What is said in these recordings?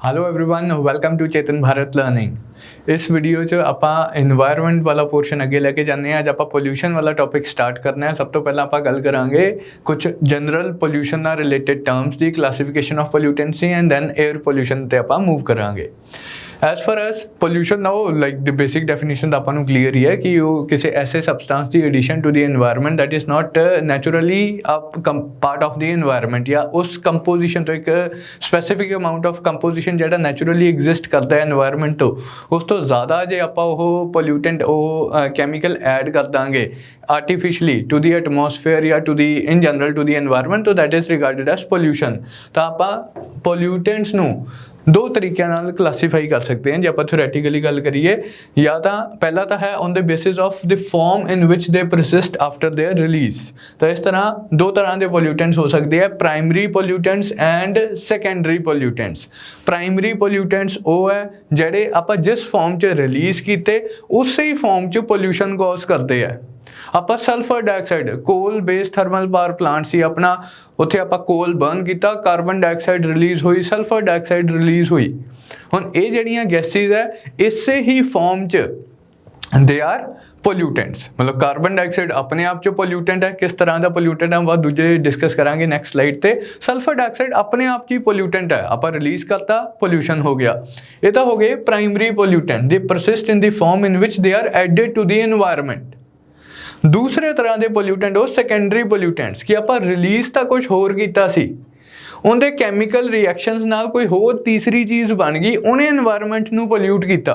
Hello everyone, welcome to Chetan Bharat learning. इस video 'ਚ ਆਪਾਂ ਇਨਵਾਇਰਨਮੈਂਟ ਵਾਲਾ ਪੋਰਸ਼ਨ ਅੱਗੇ ਲੈ ਕੇ ਜਾਂਦੇ ਹਾਂ। ਅੱਜ ਆਪਾਂ ਪੋਲਿਊਸ਼ਨ ਵਾਲਾ ਟੌਪਿਕ ਸਟਾਰਟ ਕਰਨਾ ਹੈ। ਸਭ ਤੋਂ ਪਹਿਲਾਂ ਆਪਾਂ ਗੱਲ ਕਰਾਂਗੇ ਕੁਝ ਜਨਰਲ ਪੋਲਿਊਸ਼ਨ ਨਾਲ ਰਿਲੇਟਡ ਟਰਮਸ ਦੀ, classification of pollutants and then air pollution ਤੇ ਆਪਾਂ ਮੂਵ ਕਰਾਂਗੇ। ਐਜ਼ ਫਾਰ ਐਜ਼ ਪੋਲਿਊਸ਼ਨ ਨਾ ਲਾਈਕ ਦ ਬੇਸਿਕ ਡੈਫੀਨੇਸ਼ਨ ਤਾਂ ਆਪਾਂ ਨੂੰ ਕਲੀਅਰ ਹੀ ਹੈ ਕਿ ਉਹ ਕਿਸੇ ਐਸੇ substance the addition to the environment that is not naturally part of the environment, ਜਾਂ ਉਸ ਕੰਪੋਜੀਸ਼ਨ ਤੋਂ ਇੱਕ ਸਪੈਸੀਫਿਕ ਅਮਾਊਂਟ ਆਫ ਕੰਪੋਜੀਸ਼ਨ ਜਿਹੜਾ ਨੈਚੁਰਲੀ ਐਗਜ਼ਿਸਟ ਕਰਦਾ ਹੈ ਇਨਵਾਇਰਨਮੈਂਟ ਤੋਂ, ਉਸ ਤੋਂ ਜ਼ਿਆਦਾ ਜੇ ਆਪਾਂ ਉਹ ਪੋਲਿਊਟੈਂਟ ਉਹ ਕੈਮੀਕਲ ਐਡ ਕਰ ਦਾਂਗੇ ਆਰਟੀਫਿਸ਼ਲੀ ਟੂ ਦੀ ਐਟਮੋਸਫੇਅਰ ਜਾਂ to the in general to the environment, ਤਾਂ that is regarded as pollution. ਤਾਂ ਆਪਾਂ ਪੋਲਿਊਟੈਂਟਸ ਨੂੰ ਦੋ ਤਰੀਕਿਆਂ ਨਾਲ ਕਲਾਸੀਫਾਈ ਕਰ ਸਕਦੇ ਹਾਂ। ਜੇ ਆਪਾਂ ਥਿਓਰੈਟੀਕਲੀ ਗੱਲ ਕਰੀਏ, ਜਾਂ ਤਾਂ ਪਹਿਲਾ ਤਾਂ ਹੈ on the basis of the form in which they persist after there release. ਤਾਂ ਇਸ ਤਰ੍ਹਾਂ ਦੋ ਤਰ੍ਹਾਂ ਦੇ ਪੋਲਿਊਟੈਂਟਸ ਹੋ ਸਕਦੇ ਆ, ਪ੍ਰਾਇਮਰੀ ਪੋਲਿਊਟੈਂਟਸ ਐਂਡ ਸੈਕੰਡਰੀ ਪੋਲਿਊਟੈਂਟਸ। ਪ੍ਰਾਇਮਰੀ ਪੋਲਿਊਟੈਂਟਸ ਉਹ ਹੈ ਜਿਹੜੇ ਆਪਾਂ ਜਿਸ ਫਾਰਮ 'ਚ ਰਿਲੀਜ਼ ਕੀਤੇ ਉਸੇ ਹੀ ਫਾਰਮ 'ਚ ਪੋਲਿਊਸ਼ਨ ਕਾਜ਼ ਕਰਦੇ ਆ। ਆਪਾਂ ਸਲਫਰ ਡਾਈਆਕਸਾਈਡ, ਕੋਲ ਬੇਸਡ ਥਰਮਲ ਪਾਵਰ ਪਲਾਂਟ ਸੀ ਆਪਣਾ, ਉੱਥੇ ਆਪਾਂ ਕੋਲ ਬਰਨ ਕੀਤਾ, ਕਾਰਬਨ ਡਾਈਆਕਸਾਈਡ ਰਿਲੀਜ਼ ਹੋਈ, ਸਲਫਰ ਡਾਈਆਕਸਾਈਡ ਰਿਲੀਜ਼ ਹੋਈ। ਹੁਣ ਇਹ ਜਿਹੜੀਆਂ ਗੈਸਿਸ ਹੈ ਇਸੇ ਹੀ ਫਾਰਮ 'ਚ ਦੇ ਆਰ ਪੋਲਿਊਟੈਂਟਸ। ਮਤਲਬ ਕਾਰਬਨ ਡਾਈਆਕਸਾਈਡ ਆਪਣੇ ਆਪ 'ਚ ਪੋਲਿਊਟੈਂਟ ਹੈ। ਕਿਸ ਤਰ੍ਹਾਂ ਦਾ ਪੋਲਿਊਟੈਂਟ ਹੈ ਆਪਾਂ ਦੂਜੇ ਡਿਸਕਸ ਕਰਾਂਗੇ ਨੈਕਸਟ ਸਲਾਈਡ ਤੇ। ਸਲਫਰ ਡਾਈਆਕਸਾਈਡ ਆਪਣੇ ਆਪ 'ਚ ਹੀ ਪੋਲਿਊਟੈਂਟ ਹੈ, ਆਪਾਂ ਰਿਲੀਜ਼ ਕਰਤਾ, ਪੋਲਿਊਸ਼ਨ ਹੋ ਗਿਆ। ਇਹ ਤਾਂ ਹੋ ਗਏ ਪ੍ਰਾਇਮਰੀ ਪੋਲਿਊਟੈਂਟ, ਦੇ ਪਰਸਿਸਟ ਇਨ ਦੀ farm in which they are added to the environment. ਦੂਸਰੇ ਤਰ੍ਹਾਂ ਦੇ ਪੋਲਿਊਟੈਂਟ ਉਹ ਸੈਕੰਡਰੀ ਪੋਲਿਊਟੈਂਟਸ, ਕਿ ਆਪਾਂ ਰਿਲੀਜ਼ ਤਾਂ ਕੁਝ ਹੋਰ ਕੀਤਾ ਸੀ, ਉਹਦੇ ਕੈਮੀਕਲ ਰਿਐਕਸ਼ਨਸ ਨਾਲ ਕੋਈ ਹੋਰ ਤੀਸਰੀ ਚੀਜ਼ ਬਣ ਗਈ, ਉਹਨੇ ਇਨਵਾਇਰਨਮੈਂਟ ਨੂੰ ਪੋਲਿਊਟ ਕੀਤਾ।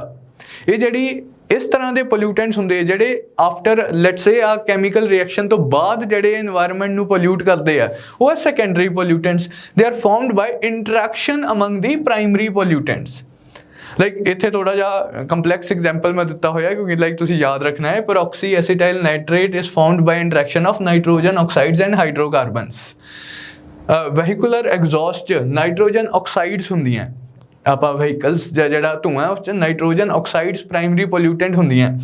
ਇਹ ਜਿਹੜੀ ਇਸ ਤਰ੍ਹਾਂ ਦੇ ਪੋਲਿਊਟੈਂਟਸ ਹੁੰਦੇ ਜਿਹੜੇ ਆਫਟਰ ਲੈਟਸ ਸੇ ਆ ਕੈਮੀਕਲ ਰਿਐਕਸ਼ਨ ਤੋਂ ਬਾਅਦ ਜਿਹੜੇ ਇਨਵਾਇਰਨਮੈਂਟ ਨੂੰ ਪੋਲਿਊਟ ਕਰਦੇ ਆ, ਉਹ ਹੈ secondary pollutants. They are formed by interaction among the primary pollutants. Like ਇੱਥੇ ਥੋੜਾ ਜਿਹਾ ਕੰਪਲੈਕਸ ਐਗਜ਼ਾਮਪਲ ਮੈਂ ਦਿੱਤਾ ਹੋਇਆ ਕਿਉਂਕਿ ਲਾਈਕ ਤੁਸੀਂ ਯਾਦ ਰੱਖਣਾ ਹੈ। Peroxy acetyl nitrate is formed by interaction of nitrogen oxides and hydrocarbons. Vehicular exhaust 'ਚ ਨਾਈਟ੍ਰੋਜਨ ਆਕਸਾਈਡਸ ਹੁੰਦੀਆਂ, ਆਪਾਂ ਵਹੀਕਲਸ ਜਿਹੜਾ ਧੂੰਆਂ ਉਸ 'ਚ ਨਾਈਟ੍ਰੋਜਨ ਆਕਸਾਈਡਸ ਪ੍ਰਾਇਮਰੀ ਪੋਲਿਊਟੈਂਟ ਹੁੰਦੀਆਂ।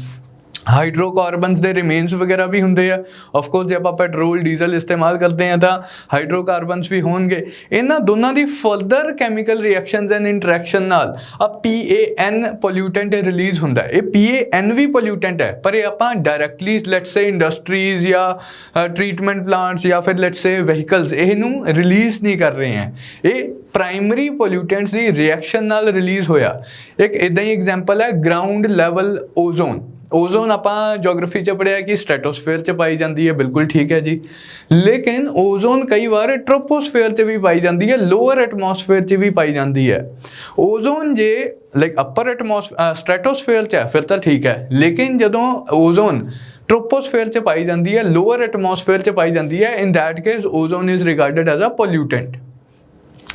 ਹਾਈਡਰੋਕਾਰਬਨਸ ਦੇ ਰਿਮੇਨਸ ਵਗੈਰਾ ਵੀ ਹੁੰਦੇ ਆ। ਆਫਕੋਰਸ ਜੇ ਆਪਾਂ ਪੈਟਰੋਲ ਡੀਜ਼ਲ ਇਸਤੇਮਾਲ ਕਰਦੇ ਹਾਂ ਤਾਂ ਹਾਈਡਰੋਕਾਰਬਨਸ ਵੀ ਹੋਣਗੇ। ਇਹਨਾਂ ਦੋਨਾਂ ਦੀ further chemical reactions and interaction ਨਾਲ ਆ PAN ਪੋਲਿਊਟੈਂਟ ਰਿਲੀਜ਼ ਹੁੰਦਾ। ਇਹ PAN ਵੀ ਪੋਲਿਊਟੈਂਟ ਹੈ, ਪਰ ਇਹ ਆਪਾਂ ਡਾਇਰੈਕਟਲੀ ਲੈਟਸ ਸੇ ਇੰਡਸਟਰੀਜ਼ ਜਾਂ ਟ੍ਰੀਟਮੈਂਟ ਪਲਾਂਟਸ ਜਾਂ ਫਿਰ ਲੈਟਸ ਸੇ ਵਹੀਕਲਸ ਇਹਨੂੰ ਰਿਲੀਜ਼ ਨਹੀਂ ਕਰ ਰਹੇ ਹੈ। ਇਹ ਪ੍ਰਾਇਮਰੀ ਪੋਲਿਊਟੈਂਟਸ ਦੀ ਰਿਐਕਸ਼ਨ ਨਾਲ ਰਿਲੀਜ਼ ਹੋਇਆ। ਇੱਕ ਇੱਦਾਂ ਹੀ ਐਗਜ਼ਾਮਪਲ ਹੈ ਗਰਾਊਂਡ ਲੈਵਲ ਓਜ਼ੋਨ। ਓਜ਼ੋਨ ਆਪਾਂ ਜੀਓਗ੍ਰਾਫੀ 'ਚ ਪੜ੍ਹਿਆ ਕਿ ਸਟ੍ਰੈਟੋਸਫੇਅਰ 'ਚ ਪਾਈ ਜਾਂਦੀ ਹੈ, ਬਿਲਕੁਲ ਠੀਕ ਹੈ ਜੀ। ਲੇਕਿਨ ਓਜ਼ੋਨ ਕਈ ਵਾਰ ਟ੍ਰੋਪੋਸਫੇਅਰ 'ਚ ਵੀ ਪਾਈ ਜਾਂਦੀ ਹੈ, ਲੋਅਰ ਐਟਮੋਸਫੇਅਰ 'ਚ ਵੀ ਪਾਈ ਜਾਂਦੀ ਹੈ। ਓਜ਼ੋਨ ਜੇ ਲਾਈਕ ਅਪਰ ਸਟ੍ਰੈਟੋਸਫੇਅਰ 'ਚ ਹੈ ਫਿਰ ਤਾਂ ਠੀਕ ਹੈ, ਲੇਕਿਨ ਜਦੋਂ ਓਜ਼ੋਨ ਟ੍ਰੋਪੋਸਫੇਅਰ 'ਚ ਪਾਈ ਜਾਂਦੀ ਹੈ, ਲੋਅਰ ਐਟਮੋਸਫੇਅਰ 'ਚ ਪਾਈ ਜਾਂਦੀ ਹੈ, in that case ozone is regarded as a pollutant.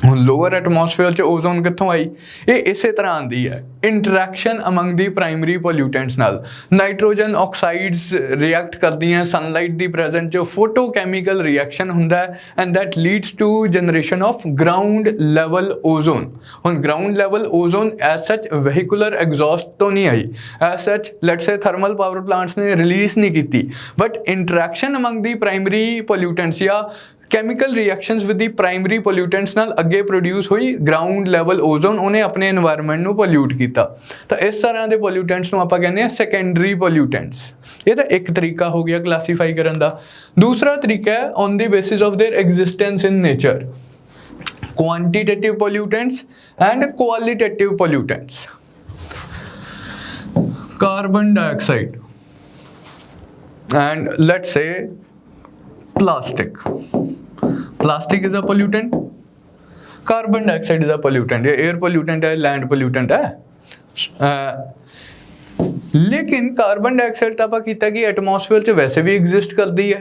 ਹੁਣ ਲੋਅਰ ਐਟਮੋਸਫੇਅਰ 'ਚ ਓਜ਼ੋਨ ਕਿੱਥੋਂ ਆਈ? ਇਹ ਇਸੇ ਤਰ੍ਹਾਂ ਆਉਂਦੀ ਹੈ interaction among the primary pollutants ਨਾਲ। ਨਾਈਟ੍ਰੋਜਨ ਆਕਸਾਈਡਸ ਰਿਐਕਟ ਕਰਦੀਆਂ ਸਨਲਾਈਟ ਦੀ ਪ੍ਰੈਜ਼ੈਂਟ 'ਚ, ਫੋਟੋ ਕੈਮੀਕਲ ਰਿਐਕਸ਼ਨ ਹੁੰਦਾ ਹੈ and that leads to generation of ground level ozone. ਹੁਣ ground level ozone as such vehicular exhaust ਤੋਂ ਨਹੀਂ ਆਈ, as such let's say thermal power plants ਨੇ ਰਿਲੀਜ਼ ਨਹੀਂ ਕੀਤੀ, but interaction among the primary pollutants ਜਾਂ chemical reactions with the primary pollutants ਨਾਲ ਅੱਗੇ ਪ੍ਰੋਡਿਊਸ ਹੋਈ ਗਰਾਊਂਡ ਲੈਵਲ ਓਜ਼ੋਨ, ਉਹਨੇ ਆਪਣੇ ਇਨਵਾਇਰਨਮੈਂਟ ਨੂੰ ਪੋਲਿਊਟ ਕੀਤਾ। ਤਾਂ ਇਸ ਤਰ੍ਹਾਂ ਦੇ ਪੋਲਿਊਟੈਂਟਸ ਨੂੰ ਆਪਾਂ ਕਹਿੰਦੇ ਹਾਂ ਸੈਕੰਡਰੀ ਪੋਲਿਊਟੈਂਟਸ। ਇਹ ਤਾਂ ਇੱਕ ਤਰੀਕਾ ਹੋ ਗਿਆ ਕਲਾਸੀਫਾਈ ਕਰਨ ਦਾ। ਦੂਸਰਾ ਤਰੀਕਾ ਹੈ on the basis of their existence in nature, quantitative pollutants and qualitative pollutants. Carbon dioxide and let's say plastic is a pollutant, carbon dioxide is a pollutant, air pollutant है, land pollutant है। लेकिन carbon dioxide ਤਾਂ ਆਪਾਂ ਕੀਤਾ ਕਿ atmosphere 'ਚ ਵੈਸੇ ਵੀ exist ਕਰਦੀ ਹੈ।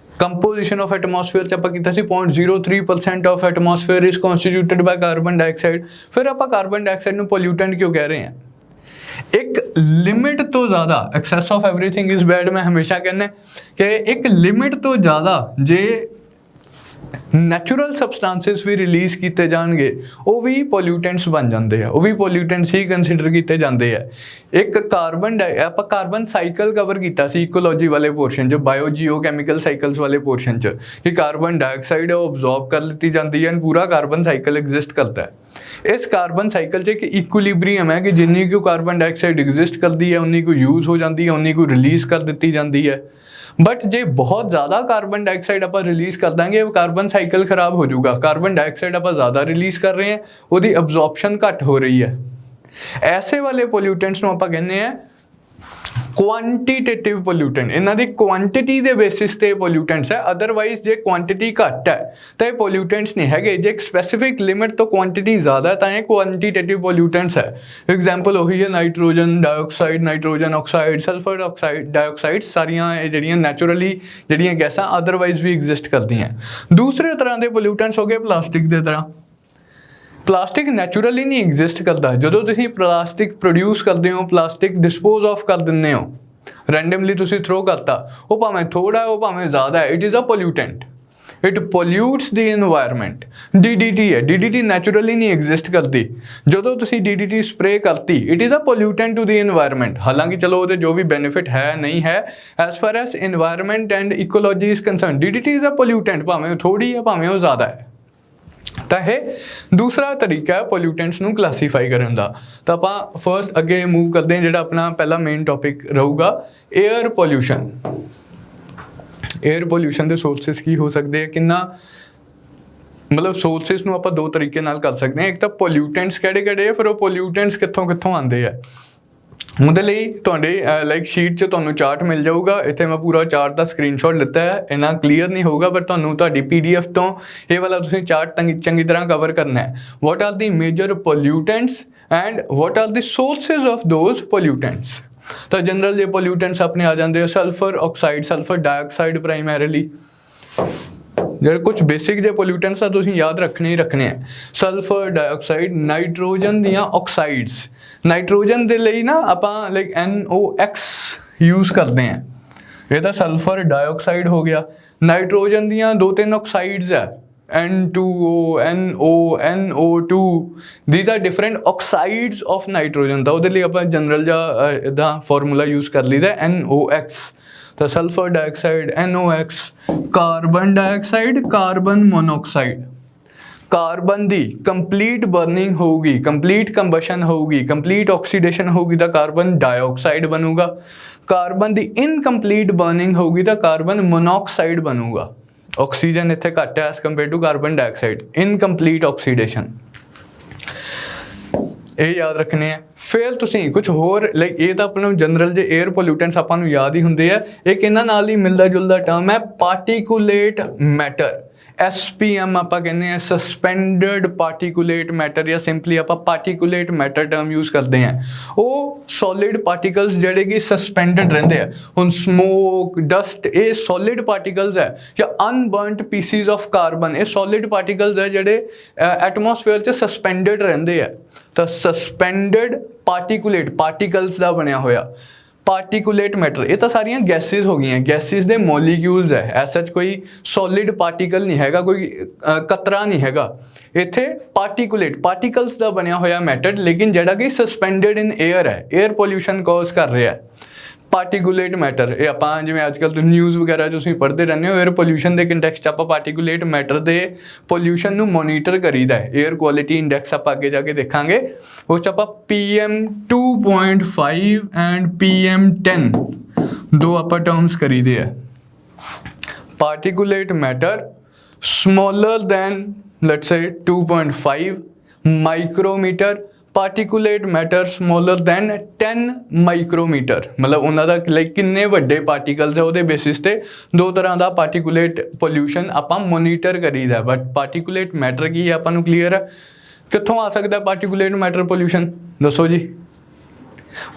ਕੰਪੋਜੀਸ਼ਨ ਆਫ ਐਟਮੋਸਫੇਅਰ 'ਚ ਆਪਾਂ ਕੀਤਾ ਸੀ 0.03% of atmosphere is constituted by carbon dioxide. ਫਿਰ ਆਪਾਂ ਕਾਰਬਨ ਡਾਈਆਕਸਾਈਡ ਨੂੰ ਪੋਲਿਊਟੈਂਟ ਕਿਉਂ ਕਹਿ ਰਹੇ ਹਾਂ? ਇੱਕ ਲਿਮਿਟ ਤੋਂ ਜ਼ਿਆਦਾ, access of everything is bad, ਮੈਂ ਹਮੇਸ਼ਾ ਕਹਿੰਦਾ ਕਿ ਇੱਕ ਲਿਮਿਟ ਤੋਂ ਜ਼ਿਆਦਾ ਜੇ ਨੈਚੁਰਲ ਸਬਸਟੈਂਸਿਸ ਵੀ ਰਿਲੀਜ਼ ਕੀਤੇ ਜਾਣਗੇ ਉਹ ਵੀ ਪੋਲਿਊਟੈਂਟਸ ਬਣ ਜਾਂਦੇ ਆ, ਉਹ ਵੀ ਪੋਲਿਊਟੈਂਟਸ ਹੀ ਕੰਸੀਡਰ ਕੀਤੇ ਜਾਂਦੇ ਆ। ਇੱਕ ਆਪਾਂ ਕਾਰਬਨ ਸਾਈਕਲ ਕਵਰ ਕੀਤਾ ਸੀ ਇਕੋਲੋਜੀ ਵਾਲੇ ਪੋਰਸ਼ਨ 'ਚ, ਬਾਇਓ ਜੀਓ ਕੈਮੀਕਲ ਸਾਈਕਲਸ ਵਾਲੇ ਪੋਰਸ਼ਨ 'ਚ, ਕਿ ਕਾਰਬਨ ਡਾਈਆਕਸਾਈਡ ਉਹ ਅਬਜ਼ੌਰਬ ਕਰ ਲਿੱਤੀ ਜਾਂਦੀ ਹੈ ਐਂਡ ਪੂਰਾ ਕਾਰਬਨ ਸਾਈਕਲ ਐਗਜ਼ਿਸਟ ਕਰਦਾ ਹੈ। इस कार्बन साइकिल 'ਚ एक इक्विलिब्रियम है कि जिन्नी को कार्बन डाइऑक्साइड एग्जिस्ट करती है उन्नी को यूज़ हो जाती है, उन्नी को रिलीज़ कर दी जाती है। बट जे बहुत ज़्यादा कार्बन डाइऑक्साइड आप रिलीज़ कर देंगे कार्बन साइकिल खराब हो जाऊगा। कार्बन डाइऑक्साइड आप ज़्यादा रिलीज़ कर रहे हैं, उसकी अब्जॉर्प्शन घट हो रही है। ऐसे वाले पोल्यूटेंट्स ਨੂੰ ਆਪਾਂ ਕਹਿੰਦੇ हैं क्वांटिटेटिव पोल्यूटेंट। इन्हां दी क्वांटिटी दे बेसिस ते पोल्यूटेंट्स है, अदरवाइज जे क्वांटिटी घट है तो ये पोल्यूटेंट्स नहीं है। जे एक स्पैसीफिक लिमिट तो क्वांटिटी ज़्यादा तो ये क्वांटिटेटिव पोल्यूटेंट्स है। एग्जाम्पल वही है nitrogen dioxide, nitrogen oxide, sulphur oxide dioxide, सारियां जिहड़ियां नैचुरली जिहड़ियां गैसां अदरवाइज भी एग्जिस्ट करती हैं। दूसरे तरह के पोल्यूटेंट्स हो गए प्लास्टिक के तरह। प्लास्टिक नैचुरली नहीं एग्जिस्ट करता। जो तुसीं प्लास्टिक प्रोड्यूस करते हो, प्लास्टिक डिस्पोज ऑफ कर देंगे हो, रैंडमली तुसीं थ्रो करता, वो भावें थोड़ा है वो भावें ज़्यादा है, it is a pollutant, it pollutes the environment. DDT है, DDT नैचुरली नहीं एग्जिस्ट करती। जो तुसीं DDT स्प्रे करती, it is a pollutant to the environment. हालांकि चलो वो जो भी बेनिफिट है नहीं है, as far as environment and ecology is concern, DDT is a pollutant, भावें थोड़ी है भावें वो ज़्यादा है। तो यह दूसरा तरीका है पोल्यूटेंट्स नूं क्लासीफाई करने का। तो आप फर्स्ट अगे मूव करते हैं, जो अपना पहला मेन टॉपिक रहूगा एयर पोल्यूशन। एयर पोल्यूशन के सोर्सिस की हो सकते हैं, कितना मतलब सोर्सिस नूं आपां दो तरीके नाल कर सकते हैं। एक तो पोल्यूटेंट्स किहड़े-किहड़े है, फिर वो पोल्यूटेंट्स कित्थों कित्थों आते हैं। ਉਹਦੇ ਲਈ ਤੁਹਾਡੇ ਲਾਈਕ ਸ਼ੀਟ 'ਚ ਤੁਹਾਨੂੰ ਚਾਰਟ ਮਿਲ ਜਾਊਗਾ। ਇੱਥੇ ਮੈਂ ਪੂਰਾ ਚਾਰਟ ਦਾ ਸਕਰੀਨਸ਼ਾਟ ਲਿੱਤਾ ਹੈ, ਇੰਨਾ ਕਲੀਅਰ ਨਹੀਂ ਹੋਊਗਾ ਬਟ ਤੁਹਾਨੂੰ ਤੁਹਾਡੀ PDF ਤੋਂ ਇਹ ਵਾਲਾ ਤੁਸੀਂ ਚਾਰਟ ਚੰਗੀ ਤਰ੍ਹਾਂ ਕਵਰ ਕਰਨਾ ਹੈ। What are the major ਪੋਲਿਊਟੈਂਟਸ and what are the sources of those ਪੋਲਿਊਟੈਂਟਸ। ਤਾਂ ਜਨਰਲ ਜੇ ਪੋਲਿਊਟੈਂਟਸ ਆਪਣੇ ਆ ਜਾਂਦੇ ਆ ਸਲਫਰ ਆਕਸਾਈਡ, ਸਲਫਰ ਡਾਈਆਕਸਾਈਡ ਪ੍ਰਾइमरीली। ਜਿਹੜੇ ਕੁਝ ਬੇਸਿਕ ਜੇ ਪੋਲਿਊਟੈਂਟਸ ਆ ਤੁਸੀਂ ਯਾਦ ਰੱਖਣੇ ਹੀ ਰੱਖਣੇ ਆ। ਸਲਫਰ ਡਾਈਆਕਸਾਈਡ, ਨਾਈਟ੍ਰੋਜਨ ਦੀਆਂ ਆਕਸਾਈਡਸ। ਨਾਈਟ੍ਰੋਜਨ ਦੇ ਲਈ ਨਾ ਆਪਾਂ ਲਾਈਕ NOx यूज़ करते हैं, ये तो सल्फर डाइऑक्साइड हो गया। नाइट्रोजन दियाँ 2-3 ऑक्साइड्स है, N2O, NO, NO2, these are different oxides of nitrogen। तो ਉਹਦੇ ਲਈ ਆਪਾਂ ਜਨਰਲ ਜਿਹਾ ਇੱਦਾਂ ਫਾਰਮੂਲਾ ਯੂਜ਼ ਕਰ ਲਈਦਾ NOx। तो sulphur dioxide NOx, carbon dioxide carbon monoxide. Carbon दी कंप्लीट बर्निंग होगी, कंप्लीट कंबशन होगी, कंप्लीट ऑक्सीडेशन होगी तो कार्बन डाइऑक्साइड बनूगा। कार्बन दी इनकंप्लीट बर्निंग होगी तो कार्बन मोनोऑक्साइड बनूगा। ऑक्सीजन इत्थे घट है as compare to carbon dioxide, incomplete oxidation. ये याद रखने हैं। फिर तुसीं कुछ होर लाइक ये तो अपने जनरल जे एयर पोल्यूटेंट्स आपां नूं याद ही हुंदे आ। एक इन्हां नाल ही मिलदा जुलदा टर्म है पार्टिकुलेट मैटर। SPM आप कहते हैं सस्पेंडेड पार्टिकुलेट मैटर, या सिंपली आप पार्टिकुलेट मैटर टर्म यूज़ करते हैं। वो सॉलिड पार्टिकल्स जोड़े कि सस्पेंडेड रहते हैं। हुण स्मोक डस्ट ये सॉलिड पार्टिकल्स है, या अनबर्नट पीसीज ऑफ कार्बन ये सॉलिड पार्टिकल्स है जोड़े एटमोसफेयर च सस्पेंडेड रहते हैं। तो सस्पेंडेड पार्टिकुलेट पार्टिकल्स का बनया होया पार्टिकुलेट मैटर। ये तो सारियां गैसेस हो गई हैं, गैसेस दे मॉलिक्यूल्स है। ऐसा कोई सॉलिड पार्टिकल नहीं हैगा, कोई कतरा नहीं हैगा। इत्थे पार्टिकुलेट पार्टिकल्स का बनया होया मैटर, लेकिन जिहड़ा कि सस्पेंडेड इन एयर है, एयर पोल्यूशन कॉज कर रहा है। पार्टिकुलेट मैटर ये आप जिवें अजकल न्यूज़ वगैरह तुसीं पढ़ते रहने हो, एयर पोल्यूशन के कंटैक्सट आप पार्टिकुलेट मैटर के पोल्यूशन नूं मॉनीटर करीदा है। एयर क्वालिटी इंडैक्स आप आगे जाके देखांगे, उस आप PM 2.5 एंड PM 10 दो आप टर्म्स करीदे है। Particulate matter smaller than let's say 2.5 micrometre, particulate matter smaller than 10 micrometre. मतलब उन्होंने लाइक किन्ने वड्डे पार्टिकल्स है वो बेसिस ते दो तरह का पार्टिकुलेट पोल्यूशन आप मोनीटर करीदा है। बट पार्टिकुलेट मैटर की है आपको क्लीयर है। कित्थों आ सकता है पार्टिकुलेट मैटर पोल्यूशन, दसो जी।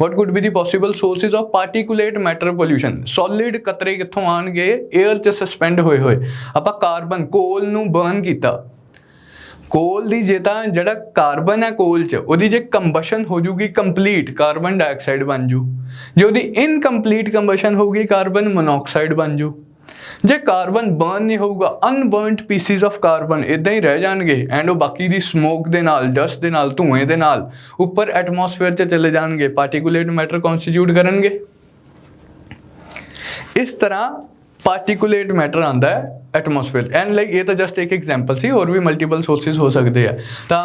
What could be the possible sources of particulate matter pollution. Solid कतरे कित्थों आउणगे, एयर च सस्पेंड होए होए। आप कार्बन कोल नूं बर्न कीता, कोल दी जे तां जिहड़ा कार्बन है कोल च उहदी जे कंबशन हो जूगी कंप्लीट, कार्बन डाइऑक्साइड बन जू। जे उहदी इनकंप्लीट कंबशन होगी कार्बन मोनोऑक्साइड बन जू। जे कार्बन बर्न नहीं होगा, अनबर्नट पीसीज ऑफ कार्बन इदां ही रह जाएंगे एंड वो बाकी दी स्मोक दे नाल, डस्ट दे नाल, धुएं दे नाल उपर एटमोसफेयर च चले जाएंगे, पार्टिकुलेट मैटर कॉन्स्टिट्यूट करेंगे। इस तरह पार्टिकुलेट मैटर आता है एटमोसफेयर एंड लाइक ये तो जस्ट एक एग्जाम्पल सी, और भी मल्टीपल सोर्सिस हो सकते हैं। तो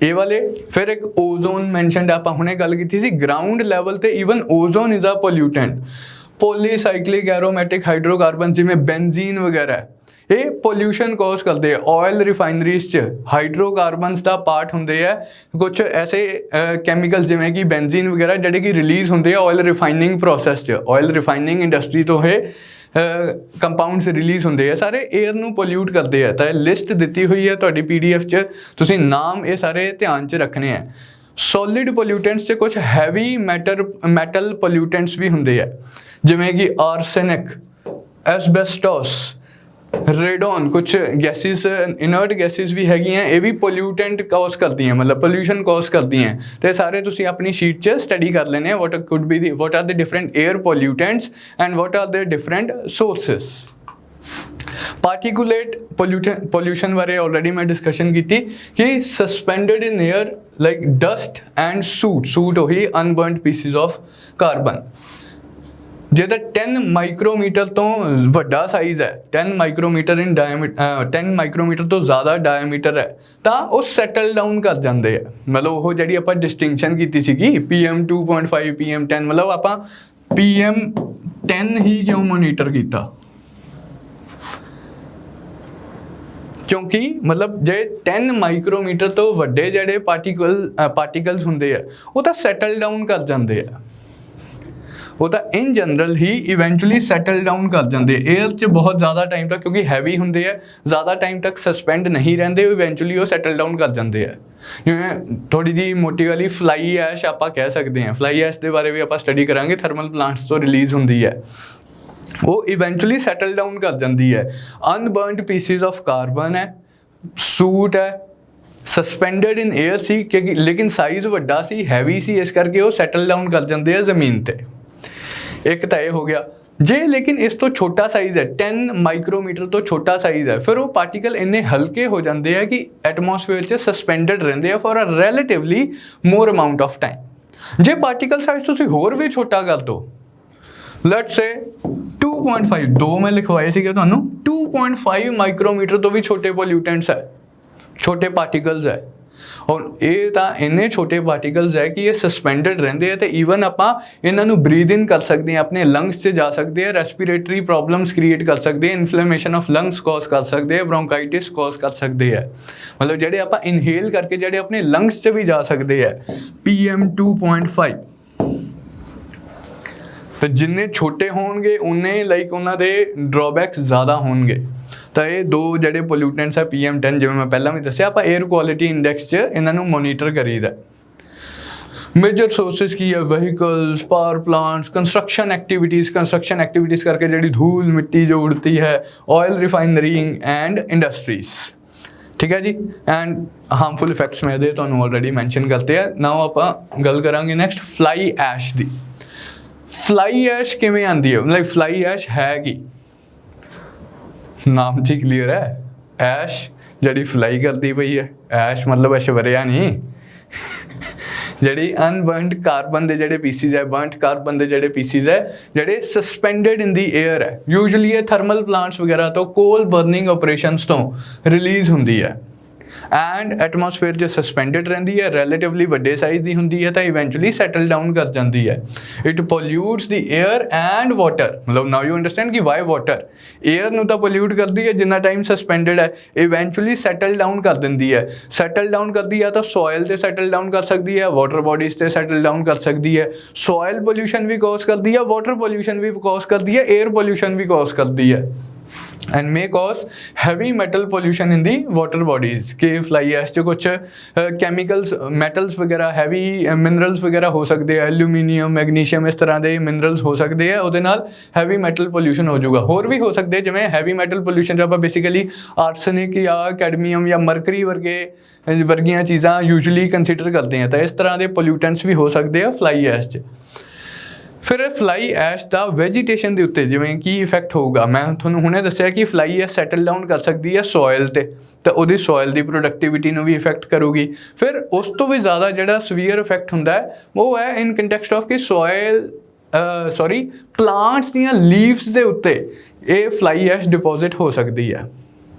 ये वाले। फिर एक ओजोन मैंशनड, आप हुणे गल की थी ग्राउंड लैवल ते even ozone is a pollutant. Polycyclic aromatic hydrocarbon जिमें बेंजीन वगैरह है, ये पोल्यूशन कॉज करते हैं। ऑयल रिफाइनरीज च हाइड्रोकार्बनस का पार्ट होंगे है, कुछ ऐसे कैमिकल जिमें कि बेंजीन वगैरह जिहड़े कि रिलीज़ होंगे है ऑयल रिफाइनिंग प्रोसैस च। ऑयल रिफाइनिंग इंडस्ट्री तो है कंपाउंड्स रिलीज़ होंगे है, सारे एयर नू पोल्यूट करते हैं। तो लिस्ट दी हुई है तुहाडी PDF च, तुसीं नाम ये सारे ध्यान च रखने हैं। सॉलिड पोल्यूटेंट्स च कुछ हैवी मैटल पोल्यूटेंट्स भी होंगे है, जिमें कि आर्सेनिक, एस्बेस्टोस, रेडॉन, कुछ गैसेस इनर्ट गैसेस भी हैगियां, ये भी पोल्यूटेंट कॉज करती हैं, मतलब पोल्यूशन कॉज करती हैं। तो सारे तुसी अपनी शीट च स्टडी कर लेने हैं what are the different air pollutants and what are the different sources. Particulate pollution बारे ऑलरेडी मैं डिस्कशन की थी कि suspended in air like dust and soot वही अनबर्नड पीसीज ऑफ कार्बन। जेदा 10 माइक्रोमीटर तो वड्डा साइज़ है, 10 माइक्रोमीटर इन डायमीटर, 10 माइक्रोमीटर तो ज़्यादा डायमीटर है, तो वो सैटल डाउन कर जाते हैं। मतलब वो जी आप डिस्टिंक्शन की PM 2.5 PM 10, मतलब आप PM 10 ही क्यों मोनीटर किया, क्योंकि मतलब जे 10 माइक्रोमीटर तो वड्डे जेडे पार्टिकल्स होंगे है वो तो सैटल डाउन कर जाते हैं, वो तो in general he eventually settle down कर जाते हैं एयर च बहुत ज़्यादा टाइम तक, क्योंकि हैवी होंगे है, ज़्यादा टाइम तक सस्पेंड नहीं रहते, इवेंचुअली वो सैटल डाउन कर जाते हैं। जिवें थोड़ी जी मोटी वाली फ्लाई ऐश आप कह सकते हैं, फ्लाई ऐश के बारे भी आप स्टडी करांगे, थर्मल प्लांट्स तो रिलीज़ होंगी है, वो इवेंचुअली सैटल डाउन कर जाती है। अनबर्नड पीसीज ऑफ कार्बन है, सूट है, सस्पेंडेड इन एयर सी, क्योंकि लेकिन साइज़ वड्डा सी, हैवी सी, इस करके वो सैटल डाउन कर जाते हैं ज़मीन पर। एक तो ये हो गया जे, लेकिन इस तो छोटा साइज़ है, 10 माइक्रोमीटर तो छोटा साइज़ है, फिर वो पार्टिकल इन्ने हल्के हो जाते हैं कि एटमोसफेयर से सस्पेंडेड रहते हैं for a relatively more amount of time. J particle size तुसीं होर भी छोटा कर दो, लेट्स से 2.5, दो मैं लिखवाए थे तुहानूं, 2.5 माइक्रोमीटर तो भी छोटे पोल्यूटेंट्स है, छोटे पार्टिकल्स है, और ये तो इन्ने छोटे पार्टिकल्स है कि ये सस्पेंडेड रहते हैं। तो ईवन आप इन्हों ब्रीद इन कर सकते हैं, अपने लंग्स से जा सकते हैं, रेस्पिरेटरी प्रॉब्लम्स क्रिएट कर सकते हैं, इन्फ्लेमेशन ऑफ लंग्स कॉज कर सकते हैं, ब्रोंकाइटिस कॉज कर सकते हैं, मतलब जेडे आप इनहेल करके जेडे अपने लंग्स से भी जा सकते हैं। PM 2.5 तो जिन्ने छोटे होंगे उन्ने लाइक उन्होंने ड्रॉबैक्स ज़्यादा होंगे। तो ये दो जड़े पोल्यूटेंट्स है PM 10, जिवें मैं पहला भी दस्या, आप एयर क्वालिटी इंडेक्स च इन्हों मोनीटर करीदा। मेजर सोर्सेज की है vehicles, power plants, construction activities करके जी धूल मिट्टी जो उड़ती है, ऑयल रिफाइनरिंग एंड इंडस्ट्रीज, ठीक है जी। एंड हार्मफुल इफेक्ट्स मैं तो ऑलरेडी मैंशन करते हैं। नाउ आप गल करांगे नेक्स्ट फ्लाई ऐश की। फ्लाई ऐश किवें आंदी है, मतलब फ्लाई ऐश है कि नाम जी क्लीयर है, ऐश जड़ी फ्लाई करती पई है, ऐश मतलब ऐश्वर्या नहीं जड़ी अनबर्नड कार्बन के जड़े पीसीज है, बर्नड कार्बन के जड़े पीसीज है, जड़े सस्पेंडेड इन दी एयर है, यूजली ये थर्मल प्लांट्स वगैरह तो कोल बर्निंग ऑपरेशंस तो रिलीज़ होंदी है एंड एटमोसफेयर जो सस्पेंडेड रही है, रिलेटिवली वड्डे साइज़ की होंदी है, तो इवेंचुअली सैटल डाउन कर जाती है। It pollutes the air and water, मतलब नाउ यू अंडरस्टैंड कि वाई वाटर एयर नूं तो पोल्यूट करती है जिन्ना टाइम सस्पेंडेड है, इवेंचुअली सैटल डाउन कर देती है। सैटल डाउन करती है तो सॉयल से सैटल डाउन कर सकती है, वाटर बॉडीज से सैटल डाउन कर सकती है, सॉयल पोल्यूशन भी कॉज करती है, वाटर पोल्यूशन भी कॉज करती है, एयर पोल्यूशन भी कॉज करती है and may cause heavy metal pollution in the water bodies के फ्लाई ऐश से कुछ कैमिकल्स मेटल्स वगैरह हैवी मिनरल्स वगैरह हो सकते हैं, एल्यूमीनियम मैग्नीशियम इस तरह के मिनरल्स हो सकते हैं, ਉਹਦੇ ਨਾਲ हैवी मेटल पोल्यूशन हो जाऊगा। होर भी हो सकते हैं जिवें हैवी मेटल पोल्यूशन जो आप बेसिकली आर्सेनिक या कैडमियम या मरकरी वर्गियां चीज़ां यूजली कंसीडर करते हैं, तो इस तरह के पोल्यूटेंट्स भी हो सकते हैं फ्लाई ऐश च। फिर फ्लाई ऐश का वैजीटेशन के उत्ते जिवें की इफेक्ट होगा, मैं तुहानूं हुणे दस्सिया कि फ्लाई ऐश सैटल डाउन कर सकती है सॉयल ते, तो वो सॉयल की प्रोडक्टिविटी नूं भी इफेक्ट करूगी। फिर उस तो भी ज़्यादा जिहड़ा सवीयर इफेक्ट हुंदा है वो है इन कंटैक्सट ऑफ कि प्लांट्स दीयां लीव्स दे उत्ते ये फ्लाई ऐश डिपॉजिट हो सकती है।